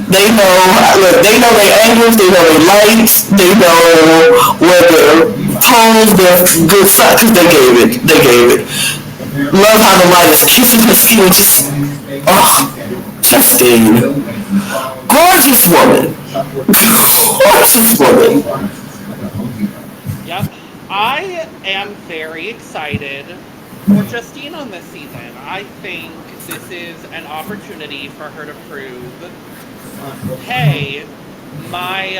They know their angles, they know their lights, they know where their tones, their good side, because they gave it. Love how the light is kissing her skin, Justine. Gorgeous woman. Yep. I am very excited for Justine on this season. I think this is an opportunity for her to prove, hey, not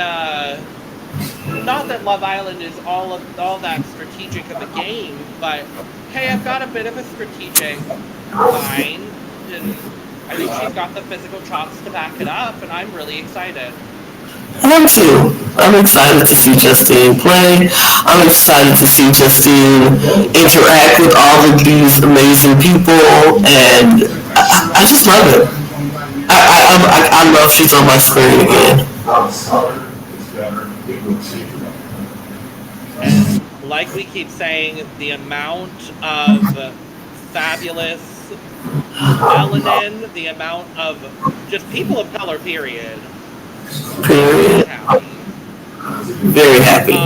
that Love Island is all that strategic of a game, but hey, I've got a bit of a strategic mind, and I think she's got the physical chops to back it up, and I'm really excited. I am too. I'm excited to see Justine play. I'm excited to see Justine interact with all of these amazing people, and I just love it. I love she's on my screen again. And like we keep saying, the amount of fabulous melanin, the amount of just people of color, period. Period. Very happy.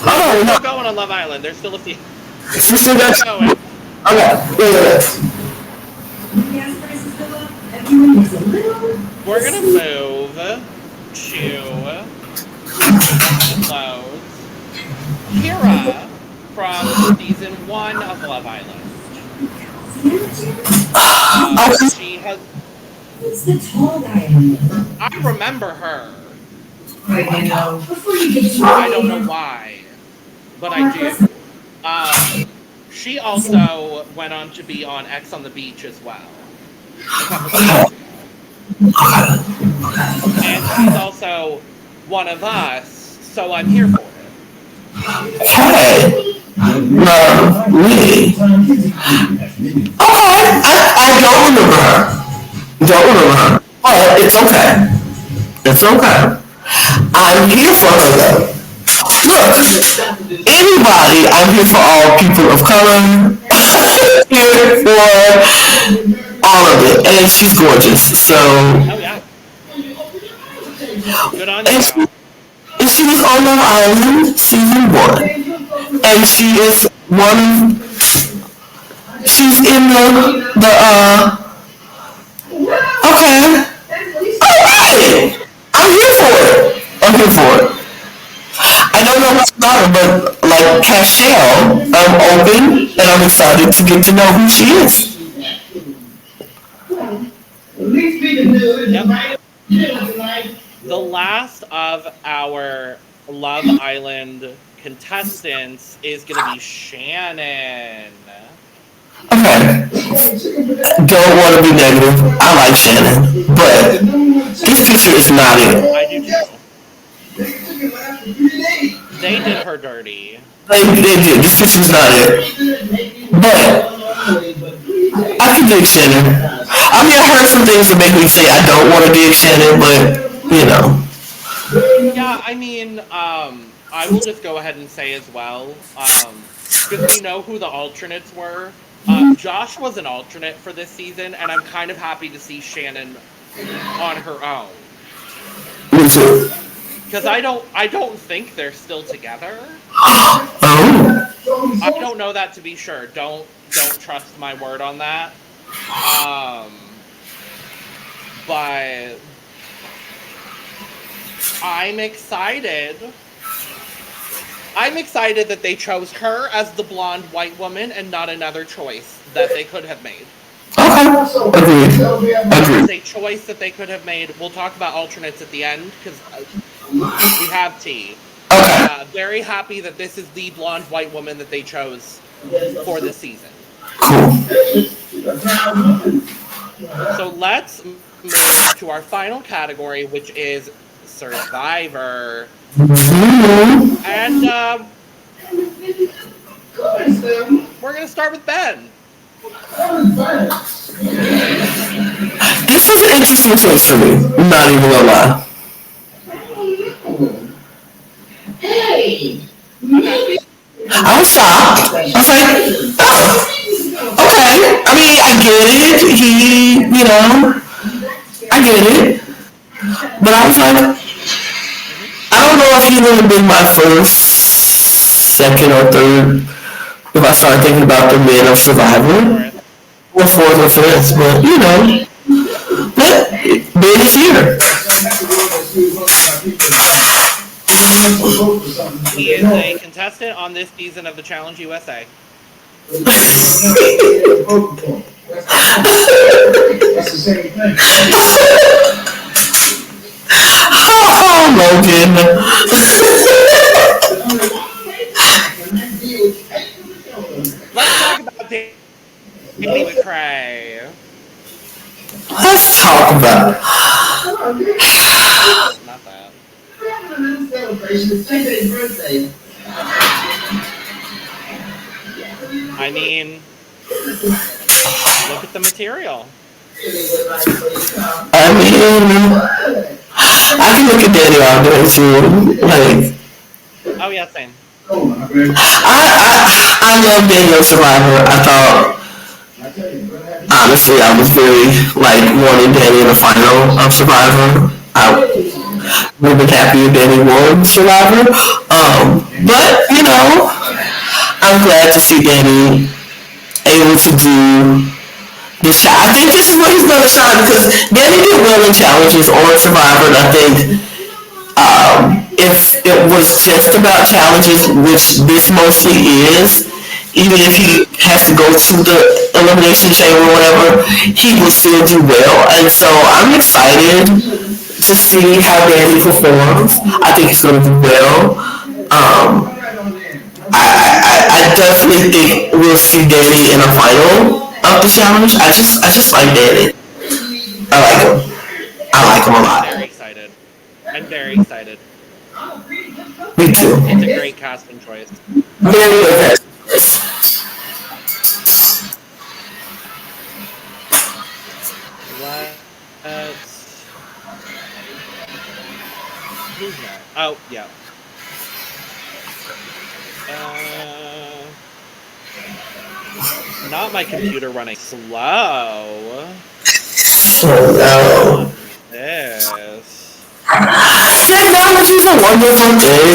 We're not going on Love Island. There's still a few. Still going. Okay. We're gonna move to close. Kira from season 1 of Love Island. She has. Who's the tall guy? I remember her. I know. I don't know why, but I do. She also went on to be on X on the Beach as well. And she's also one of us, so I'm here for it. Okay. Lovely. Okay. I don't remember her. But it's okay. It's okay. I'm here for her though. Look, anybody, I'm here for all people of color. Here for all of it. And she's gorgeous. So. Oh, yeah. Good on you. And she was on Love Island season 1. And she is she's in the okay. Alright! I'm here for it. I don't know much about her, but like Cashel, I'm open and I'm excited to get to know who she is. Yep. The last of our Love Island contestants is going to be Shannon. Okay. Don't want to be negative. I like Shannon, but this picture is not it. I do too. They did her dirty. They did. This picture's not it. But I can dig Shannon. I mean, I heard some things that make me say I don't want to dig Shannon, but you know. Yeah, I mean, I will just go ahead and say as well, because we know who the alternates were. Josh was an alternate for this season, and I'm kind of happy to see Shannon on her own. Me too. Because I don't think they're still together. Oh. I don't know that to be sure. Don't trust my word on that. But I'm excited. I'm excited that they chose her as the blonde white woman and not another choice that they could have made. Okay. Agreed. It's a choice that they could have made. We'll talk about alternates at the end because we have tea. Okay. Very happy that this is the blonde white woman that they chose for this season. Cool. So let's move to our final category, which is Survivor. And we're going to start with Ben. This is an interesting choice for me. I'm not even gonna lie. Hey! I was shocked. I was like, oh, okay. I mean, I get it. I get it. But I was like, I don't know if he would have been my first, second, or third if I started thinking about the men of Survivor. Or fourth or fifth, but but Ben is here. He is a contestant on this season of the Challenge USA. Oh, Logan. Danny McCrae. Let's talk about Not that. I mean, look at the material. I mean, I can look at Danny all day too. Like, Oh yeah, same. I love Danny on Survivor. I thought, honestly, I was very like wanting Danny in the final of Survivor. I would have been happy if Danny won Survivor. But you know, I'm glad to see Danny able to do the shot. I think this is what he's gonna shine because Danny did well in challenges or Survivor, and I think if it was just about challenges, which this mostly is, even if he has to go to the elimination chamber or whatever, he will still do well. And so I'm excited to see how Danny performs. I think he's gonna do well. I definitely think we'll see Danny in a final of the challenge. I just like Danny. I like him. I like him a lot. Very excited. I'm very excited. Me too. It's a great casting choice. Very good. Let's. Who's next? Oh, yeah. Not my computer running slow. Oh no. This. Technology's a wonderful thing.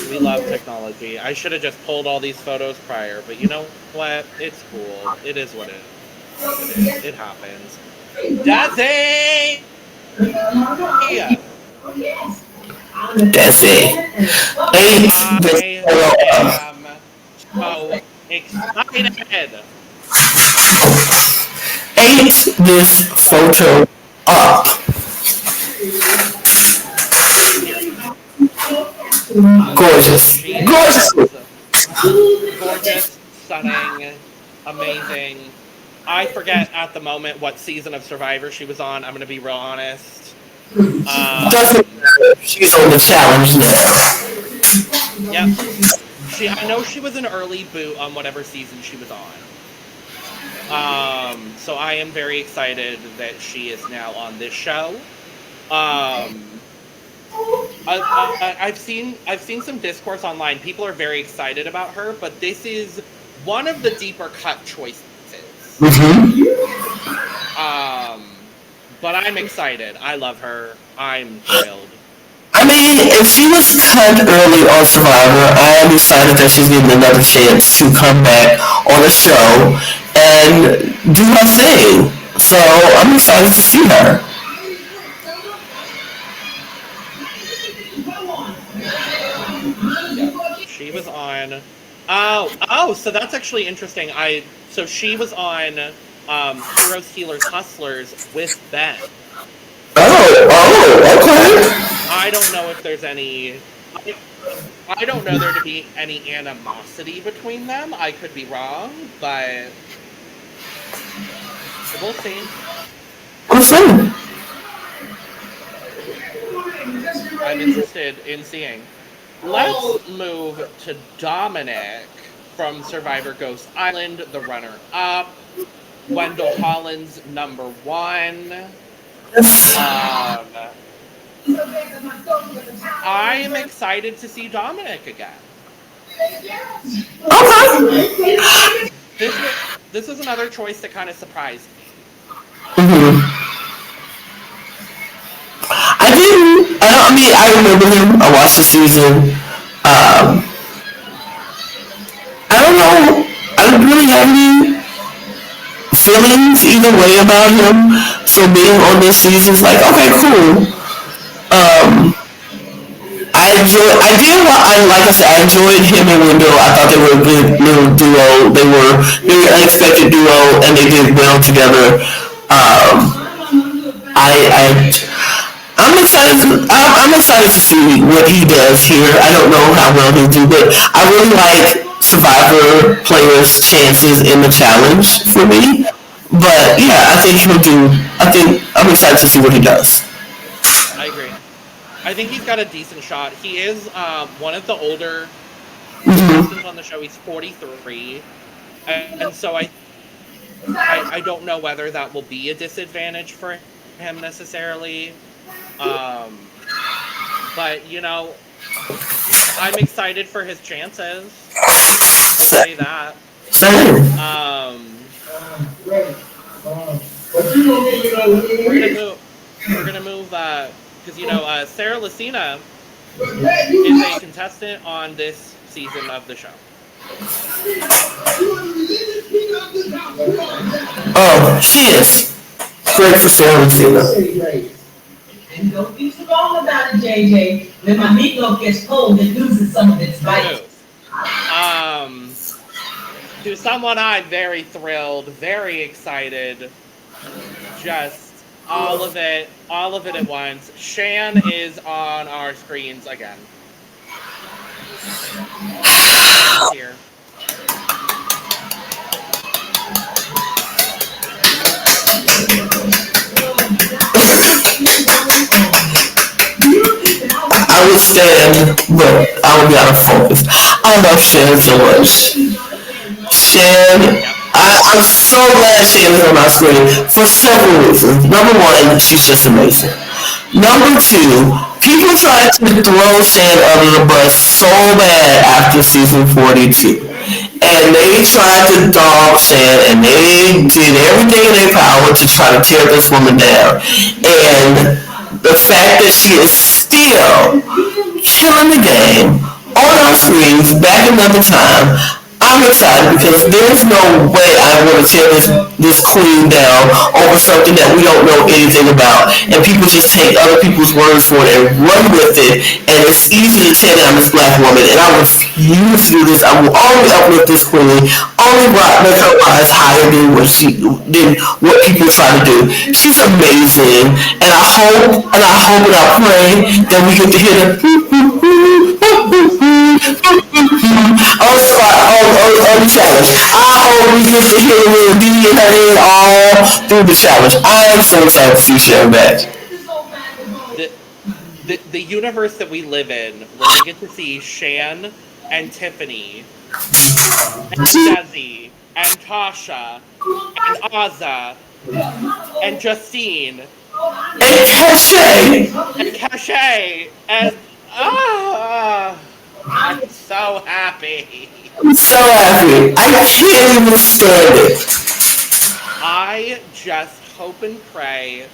We love technology. I should have just pulled all these photos prior, but you know what? It's cool. It is what it is. It happens. Dazzy! Yeah. That's it. I am so excited. Ate this photo up. Gorgeous. Gorgeous. Gorgeous, stunning, amazing. I forget at the moment what season of Survivor she was on. I'm going to be real honest. She's on the challenge now. Yep. I know she was an early boot on whatever season she was on. So I am very excited that she is now on this show. I've seen some discourse online. People are very excited about her, but this is one of the deeper cut choices. But I'm excited. I love her. I'm thrilled. I mean, if she was cut early on Survivor, I am excited that she's getting another chance to come back on the show and do her thing. So I'm excited to see her. She was on. So that's actually interesting. So she was on Heroes, Healers, Hustlers with Ben. Oh, okay. I don't know if there's any. I don't know there to be any animosity between them. I could be wrong, but we'll see. Awesome. I'm interested in seeing. Let's move to Dominic from Survivor Ghost Island, the runner-up. Wendell Holland's number one. I am excited to see Dominic again. Okay. This is another choice that kind of surprised me. I remember him. I watched the season. I don't know. I don't really have any feelings either way about him. So being on this season is like, okay, cool. I enjoyed him and Wendell. I thought they were a good little duo. They were an unexpected duo, and they did well together. I'm excited to see what he does here. I don't know how well he'll do, but I really like Survivor players' chances in the challenge for me. But yeah, I think he'll do. I'm excited to see what he does. I agree. I think he's got a decent shot. He is one of the older Mm-hmm. contestants on the show. He's 43, and so I don't know whether that will be a disadvantage for him necessarily. But you know, I'm excited for his chances. I'll say that. Same. We're gonna move because you know Sarah Lucina is a contestant on this season of the show. Oh, she is. Great for Sarah Lucina. And don't be so wrong about it, JJ. When my meatloaf gets cold, it loses some of its bite. To someone I'm very thrilled, very excited, just all of it at once. Shan is on our screens again. Here. I would stand, but I would be out of focus. I love Shan so much. Shan, I'm so glad Shan is on my screen for several reasons. Number one, she's just amazing. Number two, people tried to throw Shan under the bus so bad after season 42. And they tried to dog Shan, and they did everything in their power to try to tear this woman down. And the fact that she is still killing the game on our screens back another time, I'm excited because there's no way I want to tear this queen down over something that we don't know anything about, and people just take other people's words for it and run with it, and it's easy to tear down this black woman, and I refuse to do this. I will only uplift this queen, only make her rise higher than what people try to do. She's amazing, and I hope and I pray that we get to hear the on the challenge. I hope we get to hear the D and her in all through the challenge. I am so excited to see Sharon back. The universe that we live in, where we get to see Shan and Tiffany and Desi and Tasha and Azza and Justine And Cachet and I'm so happy. I'm so happy. I can't even stand it. I just hope and pray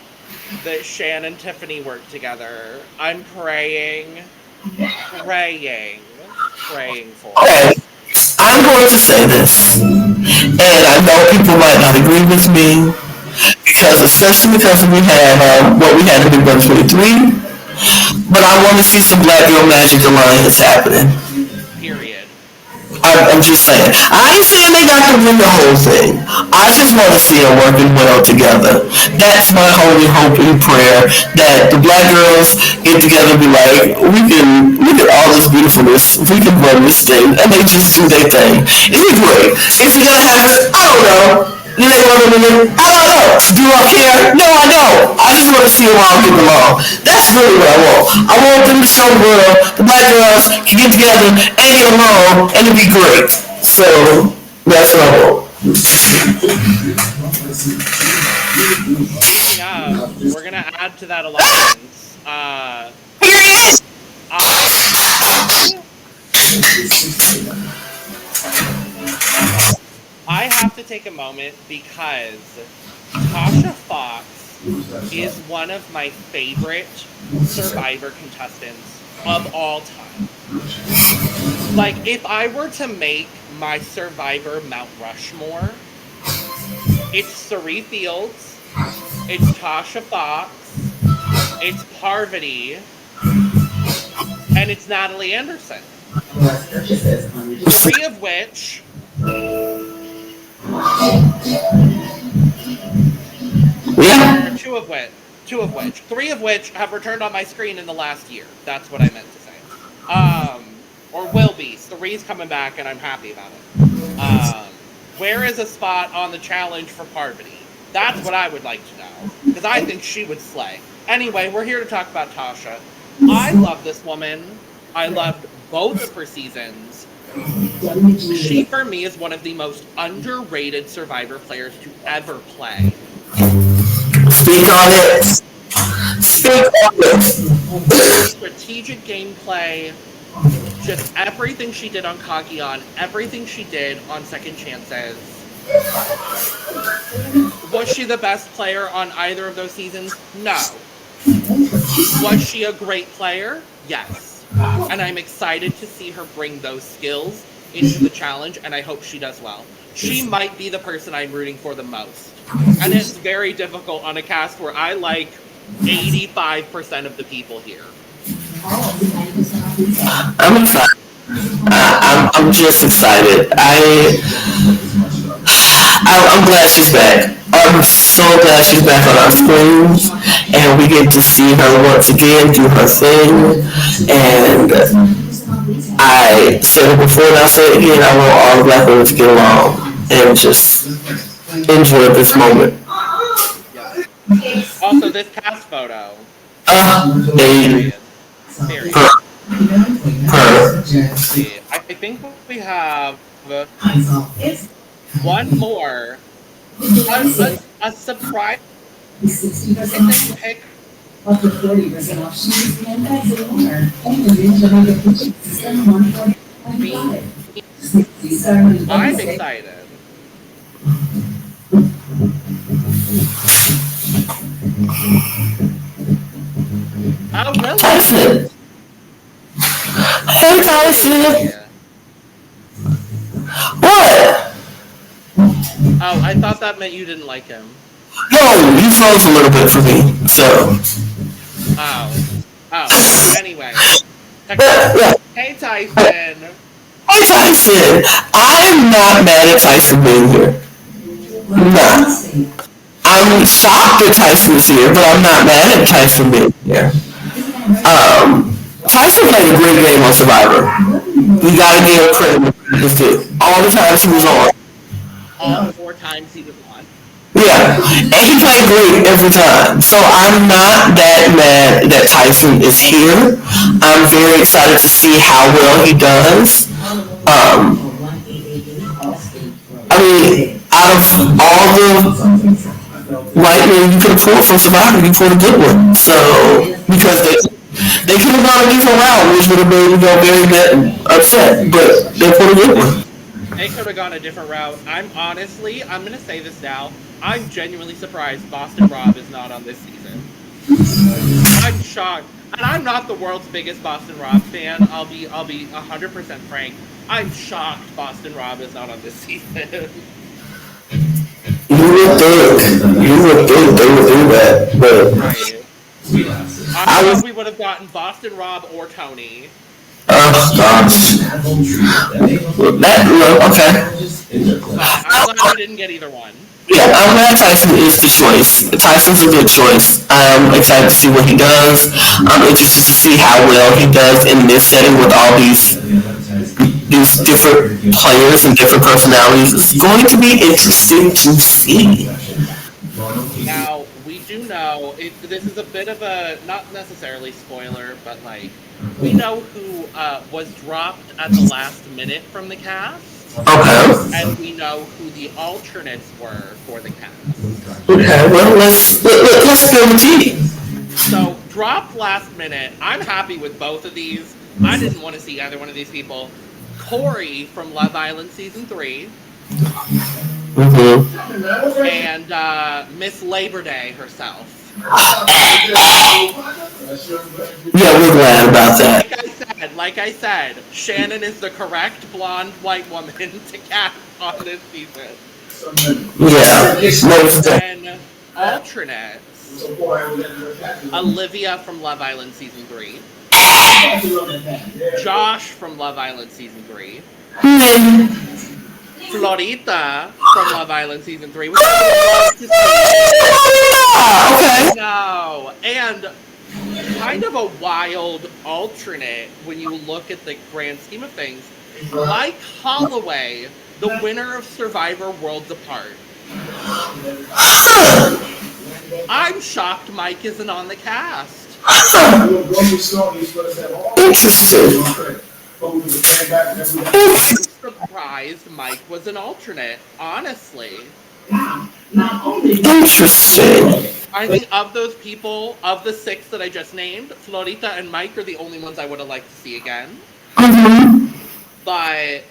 that Shan and Tiffany work together. I'm praying for Okay, I'm going to say this, and I know people might not agree with me, especially because we had what we had in Big Brother 23, but I want to see some Black Girl Magic Alliance happening. Period. I'm just saying. I ain't saying they got to win the whole thing. I just want to see them working well together. That's my holy hope and prayer, that the Black girls get together and be like, we can look at all this beautifulness, we can run this thing, and they just do their thing. It'd be great. Is it gonna happen? I don't know. Do they want to win? I don't know. Do I care? No, I don't. I just want to see them all get along. That's really what I want. I want them to show the world the Black girls can get together and get along, and it'd be great. So that's what I want. We're gonna add to that alliance. Here he is. I have to take a moment because Tasha Fox is one of my favorite Survivor contestants of all time. Like, if I were to make my Survivor Mount Rushmore, it's Sari Fields, it's Tasha Fox, it's Parvati, and it's Natalie Anderson. Three of which... Yeah. Two of which. Three of which have returned on my screen in the last year. That's what I meant to say. Or will be. Beast. 3's coming back, and I'm happy about it. Where is a spot on the challenge for Parvati? That's what I would like to know, because I think she would slay. Anyway, we're here to talk about Tasha. I love this woman. I loved both of her seasons. She, for me, is one of the most underrated Survivor players to ever play. Speak on it. Speak on it. Strategic gameplay, just everything she did on Kagyan, everything she did on Second Chances. Was she the best player on either of those seasons? No. Was she a great player? Yes. And I'm excited to see her bring those skills into the challenge, and I hope she does well. She might be the person I'm rooting for the most. And it's very difficult on a cast where I like 85% of the people here. I'm excited. I'm just excited. I'm glad she's back. I'm so glad she's back on our screens, and we get to see her once again do her thing. And I said it before, and I'll say it again. I want all the Black women to get along and just enjoy this moment. Also, this cast photo. Period. I think we have one more. A surprise pick. Up to 40% off shoes, handbags, and more. I'm excited. Oh, really? Tyson. Hey, Tyson. Yeah. What? Oh, I thought that meant you didn't like him. No, you froze a little bit for me, so. Oh. Anyway. Yeah. Hey, Tyson. Hey, Tyson. I'm not mad at Tyson being here. Nah. I'm shocked that Tyson is here, but I'm not mad at Tyson being here. Tyson played a great game on Survivor. We gotta give him credit. All the times he was on. All 4 times he was on. Yeah, and he played great every time. So I'm not that mad that Tyson is here. I'm very excited to see how well he does. I mean, out of all the white men you could have pulled from Survivor, you pulled a good one. So, because they could have gone a different route, which would have made me go very upset, but they pulled a good one. They could have gone a different route. I'm going to say this now. I'm genuinely surprised Boston Rob is not on this season. I'm shocked. And I'm not the world's biggest Boston Rob fan. I'll be 100% frank. I'm shocked Boston Rob is not on this season. You would think they would do that, but Right. I thought we would have gotten Boston Rob or Tony. oh gosh. Okay. I'm glad we didn't get either one. Yeah, I'm glad Tyson is the choice. Tyson's a good choice. I'm excited to see what he does. I'm interested to see how well he does in this setting with all these different players and different personalities. It's going to be interesting to see. Now, we do know, this is a bit of a, not necessarily spoiler, but like, we know who was dropped at the last minute from the cast. Okay. And we know who the alternates were for the cast. Okay, well, let's spill the tea. So, dropped last minute. I'm happy with both of these. I didn't want to see either one of these people. Corey from Love Island Season 3. Mm-hmm. And Miss Labor Day herself. Yeah, we're glad about that. Like I said, Shannon is the correct blonde white woman to cast on this season. Yeah. Then alternates, Olivia from Love Island Season 3. Josh from Love Island Season 3. Florita from Love Island Season 3, which I would love to see. Okay. No. And kind of a wild alternate when you look at the grand scheme of things. Mike Holloway, the winner of Survivor Worlds Apart. I'm shocked Mike isn't on the cast. Interesting. I'm surprised Mike was an alternate, honestly. Interesting. I think of those people, of the 6 that I just named, Florita and Mike are the only ones I would have liked to see again. But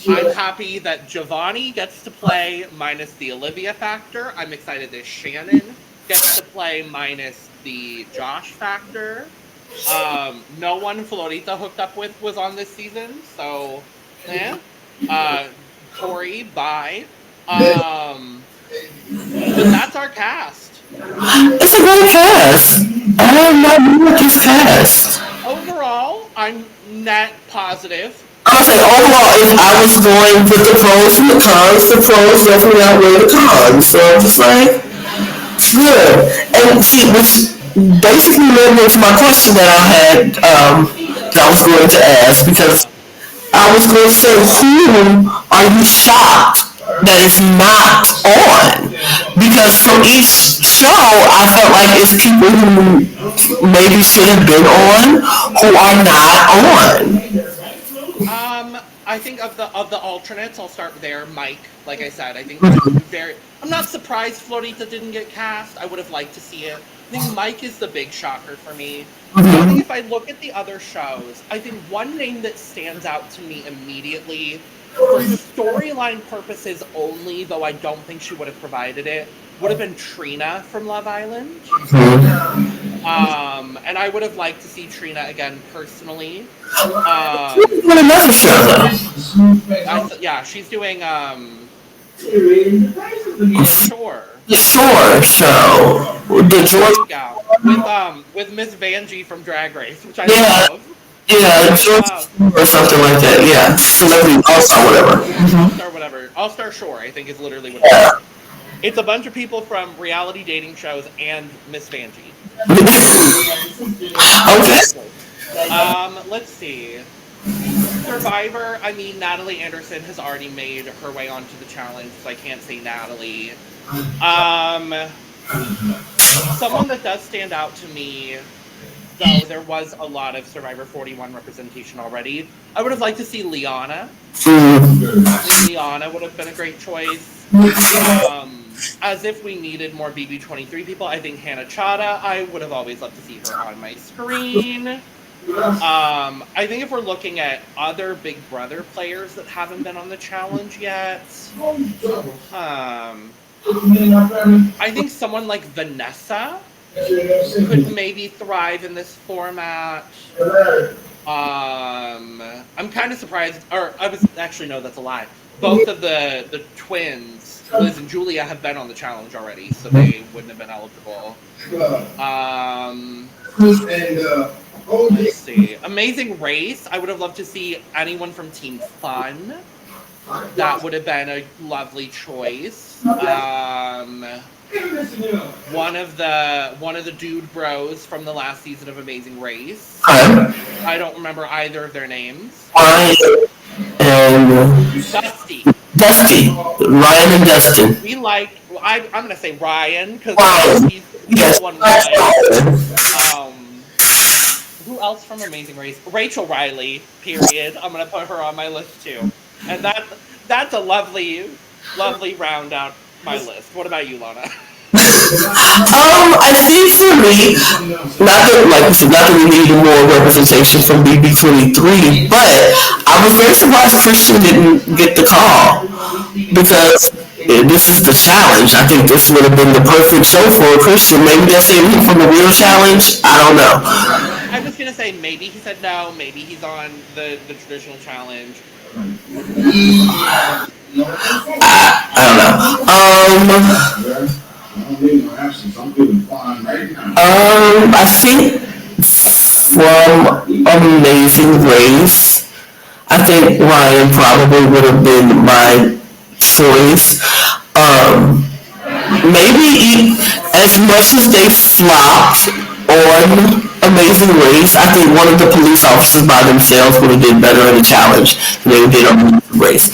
I'm happy that Giovanni gets to play minus the Olivia factor. I'm excited that Shannon gets to play minus the Josh factor. No one Florita hooked up with was on this season, so Tori, bye. But that's our cast. It's a great cast. I have not like his cast. Overall, I'm net positive. I would say overall, if I was going with the pros and the pros definitely outweigh the cons. So I'm just like, good. And see, which basically led me to my question that I had, that I was going to ask, because I was going to say, who are you shocked that is not on? Because from each show, I felt like it's people who maybe should have been on who are not on. I think of the alternates, I'll start there. Mike, like I said, I think I'm not surprised Florita didn't get cast. I would have liked to see it. I think Mike is the big shocker for me. I think if I look at the other shows, I think one name that stands out to me immediately, for storyline purposes only, though I don't think she would have provided it, would have been Trina from Love Island. And I would have liked to see Trina again personally. Another show though. Yeah, she's doing Shore. The Shore show. The George. Yeah, with Miss Vanjie from Drag Race, which I love. Yeah, George or something like that. Yeah, Celebrity All-Star, whatever. All-Star Shore, I think is literally what it is. It's a bunch of people from reality dating shows and Miss Vanjie. Okay. Let's see. Survivor, I mean, Natalie Anderson has already made her way onto the challenge, so I can't say Natalie. Someone that does stand out to me, though there was a lot of Survivor 41 representation already, I would have liked to see Liana. Liana would have been a great choice. As if we needed more BB23 people, I think Hannah Chada, I would have always loved to see her on my screen. I think if we're looking at other Big Brother players that haven't been on the challenge yet, I think someone like Vanessa could maybe thrive in this format. I'm kind of surprised, or I was actually, no, that's a lie. Both of the twins, Liz and Julia, have been on the challenge already, so they wouldn't have been eligible. Let's see. Amazing Race. I would have loved to see anyone from Team Fun. That would have been a lovely choice. One of the dude bros from the last season of Amazing Race. I don't remember either of their names. Ryan and Dusty. Ryan and Dustin. I'm gonna say Ryan because he's Yes. the one. Who else from Amazing Race? Rachel Riley. Period. I'm gonna put her on my list too. And that's a lovely round out my list. What about you, Lana? I think for me, not that we need more representation from BB23, but I was very surprised Christian didn't get the call, because this is the challenge. I think this would have been the perfect show for Christian. Maybe they'll save him from the real challenge. I don't know. I was gonna say maybe he said no, maybe he's on the traditional challenge. I don't know. I think from Amazing Race, I think Ryan probably would have been my choice. Maybe as much as they flopped on Amazing Race. I think one of the police officers by themselves would have did better in the challenge than they did on Amazing Race.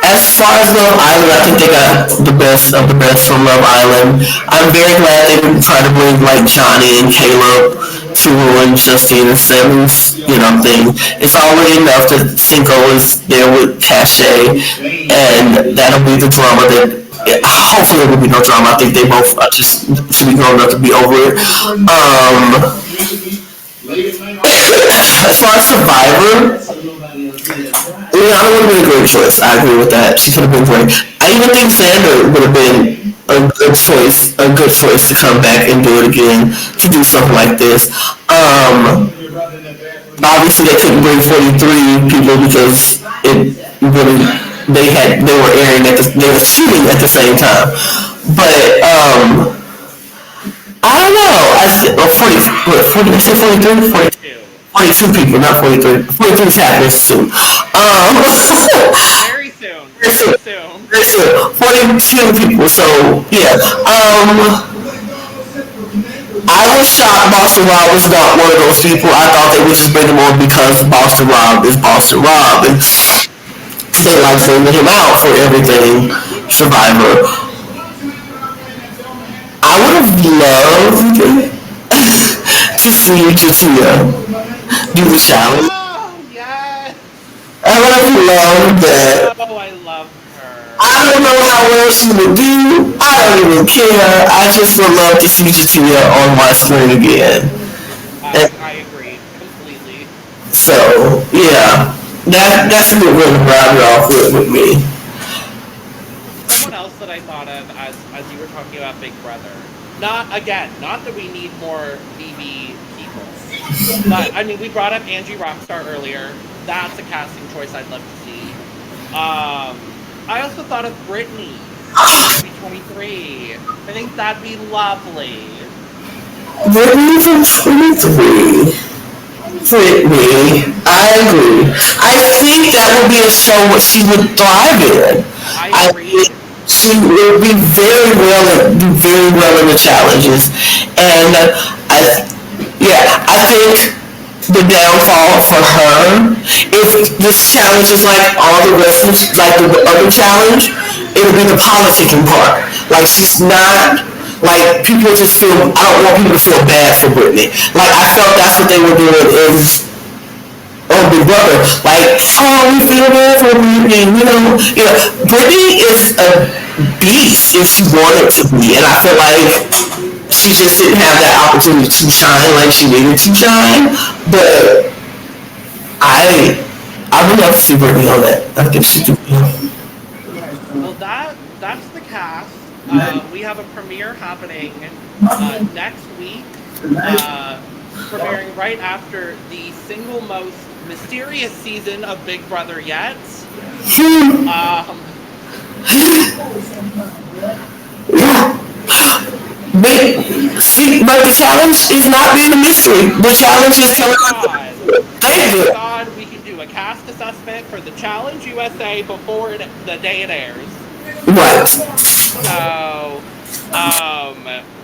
As far as Love Island, I think they got the best of the best from Love Island. I'm very glad they didn't try to bring like Johnny and Caleb to ruin Justine and Seven's, thing. It's already enough that Cinco is there with Cachet, and that'll be the drama that. Hopefully there will be no drama. I think they both are just should be grown up to be over it. As far as Survivor, Liana would have been a great choice. I agree with that. She could have been great. I even think Xander would have been a good choice to come back and do it again, to do something like this. Obviously they couldn't bring 43 people because it really they were airing they were shooting at the same time. But I don't know. I said 42 people, not 43. 43 is happening soon. Very soon. Very soon. 42 people. So yeah. I was shocked Boston Rob was not one of those people. I thought they would just bring him on because Boston Rob is Boston Rob, and they like bringing him out for everything Survivor. I would have loved to see Jatia do the challenge. Oh, yes. I would have loved that. Oh, I love her. I don't know how well she would do. I don't even care. I just would love to see Jatia on my screen again. I agree completely. So yeah, that's what really rounded off with me. Someone else that I thought of as you were talking about Big Brother. Not that we need more BB people. But, I mean, we brought up Angie Rockstar earlier. That's a casting choice I'd love to see. I also thought of Brittany, 23. I think that'd be lovely. Brittany from 23. Brittany, I agree. I think that would be a show what she would thrive in. I agree. She would be very well in the challenges, and I think the downfall for her, if this challenge is like all the rest of like the other challenge, it'll be the politicking part. Like she's not. Like people just feel. I don't want people to feel bad for Brittany. Like I felt that's what they were doing in Big Brother. Like, oh, we feel bad for Brittany. Brittany is a beast if she wanted to be, and I feel like she just didn't have that opportunity to shine like she needed to shine. But I would love to see Brittany on that. I think she do. Well, that's the cast. We have a premiere happening next week, premiering right after the single most mysterious season of Big Brother yet. But the challenge is not being a mystery. The challenge is coming up. Thank God we can do a cast assessment for the Challenge USA before the day it airs. Right. So,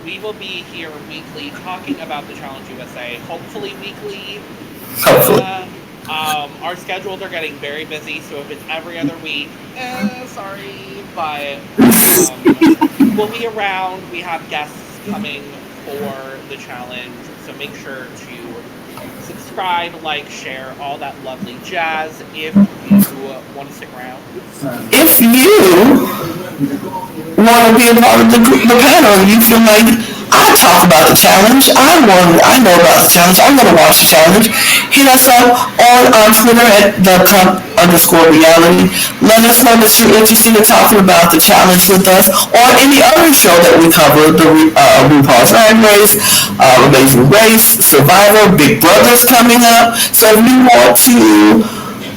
we will be here weekly talking about the Challenge USA. Hopefully weekly. Hopefully. Our schedules are getting very busy, so if it's every other week, sorry, but we'll be around. We have guests coming for the challenge, so make sure to subscribe, like, share, all that lovely jazz if you want to stick around. If you want to be a part of the panel and you feel like I talked about the challenge, I know about the challenge, I want to watch the challenge, hit us up on Twitter at @the_reality. Let us know that you're interested in talking about the challenge with us or any other show that we cover, the RuPaul's Drag Race, Amazing Race, Survivor, Big Brother's coming up. So if you want to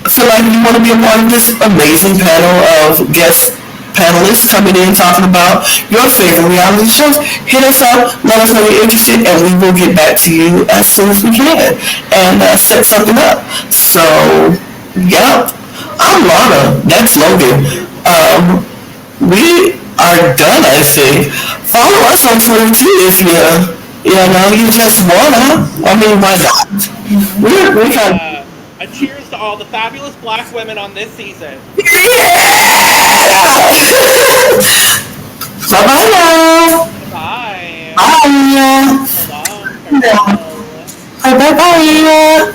feel like you want to be a part of this amazing panel of guest panelists coming in talking about your favorite reality shows, hit us up, let us know you're interested, and we will get back to you as soon as we can and set something up. So, yeah, I'm Lana. That's Logan. are done, I think. Follow us on Twitter too if you just wanna. I mean, why not? We kind a cheers to all the fabulous Black women on this season. Bye-bye now. Bye. Bye. So long. Farewell. Bye-bye.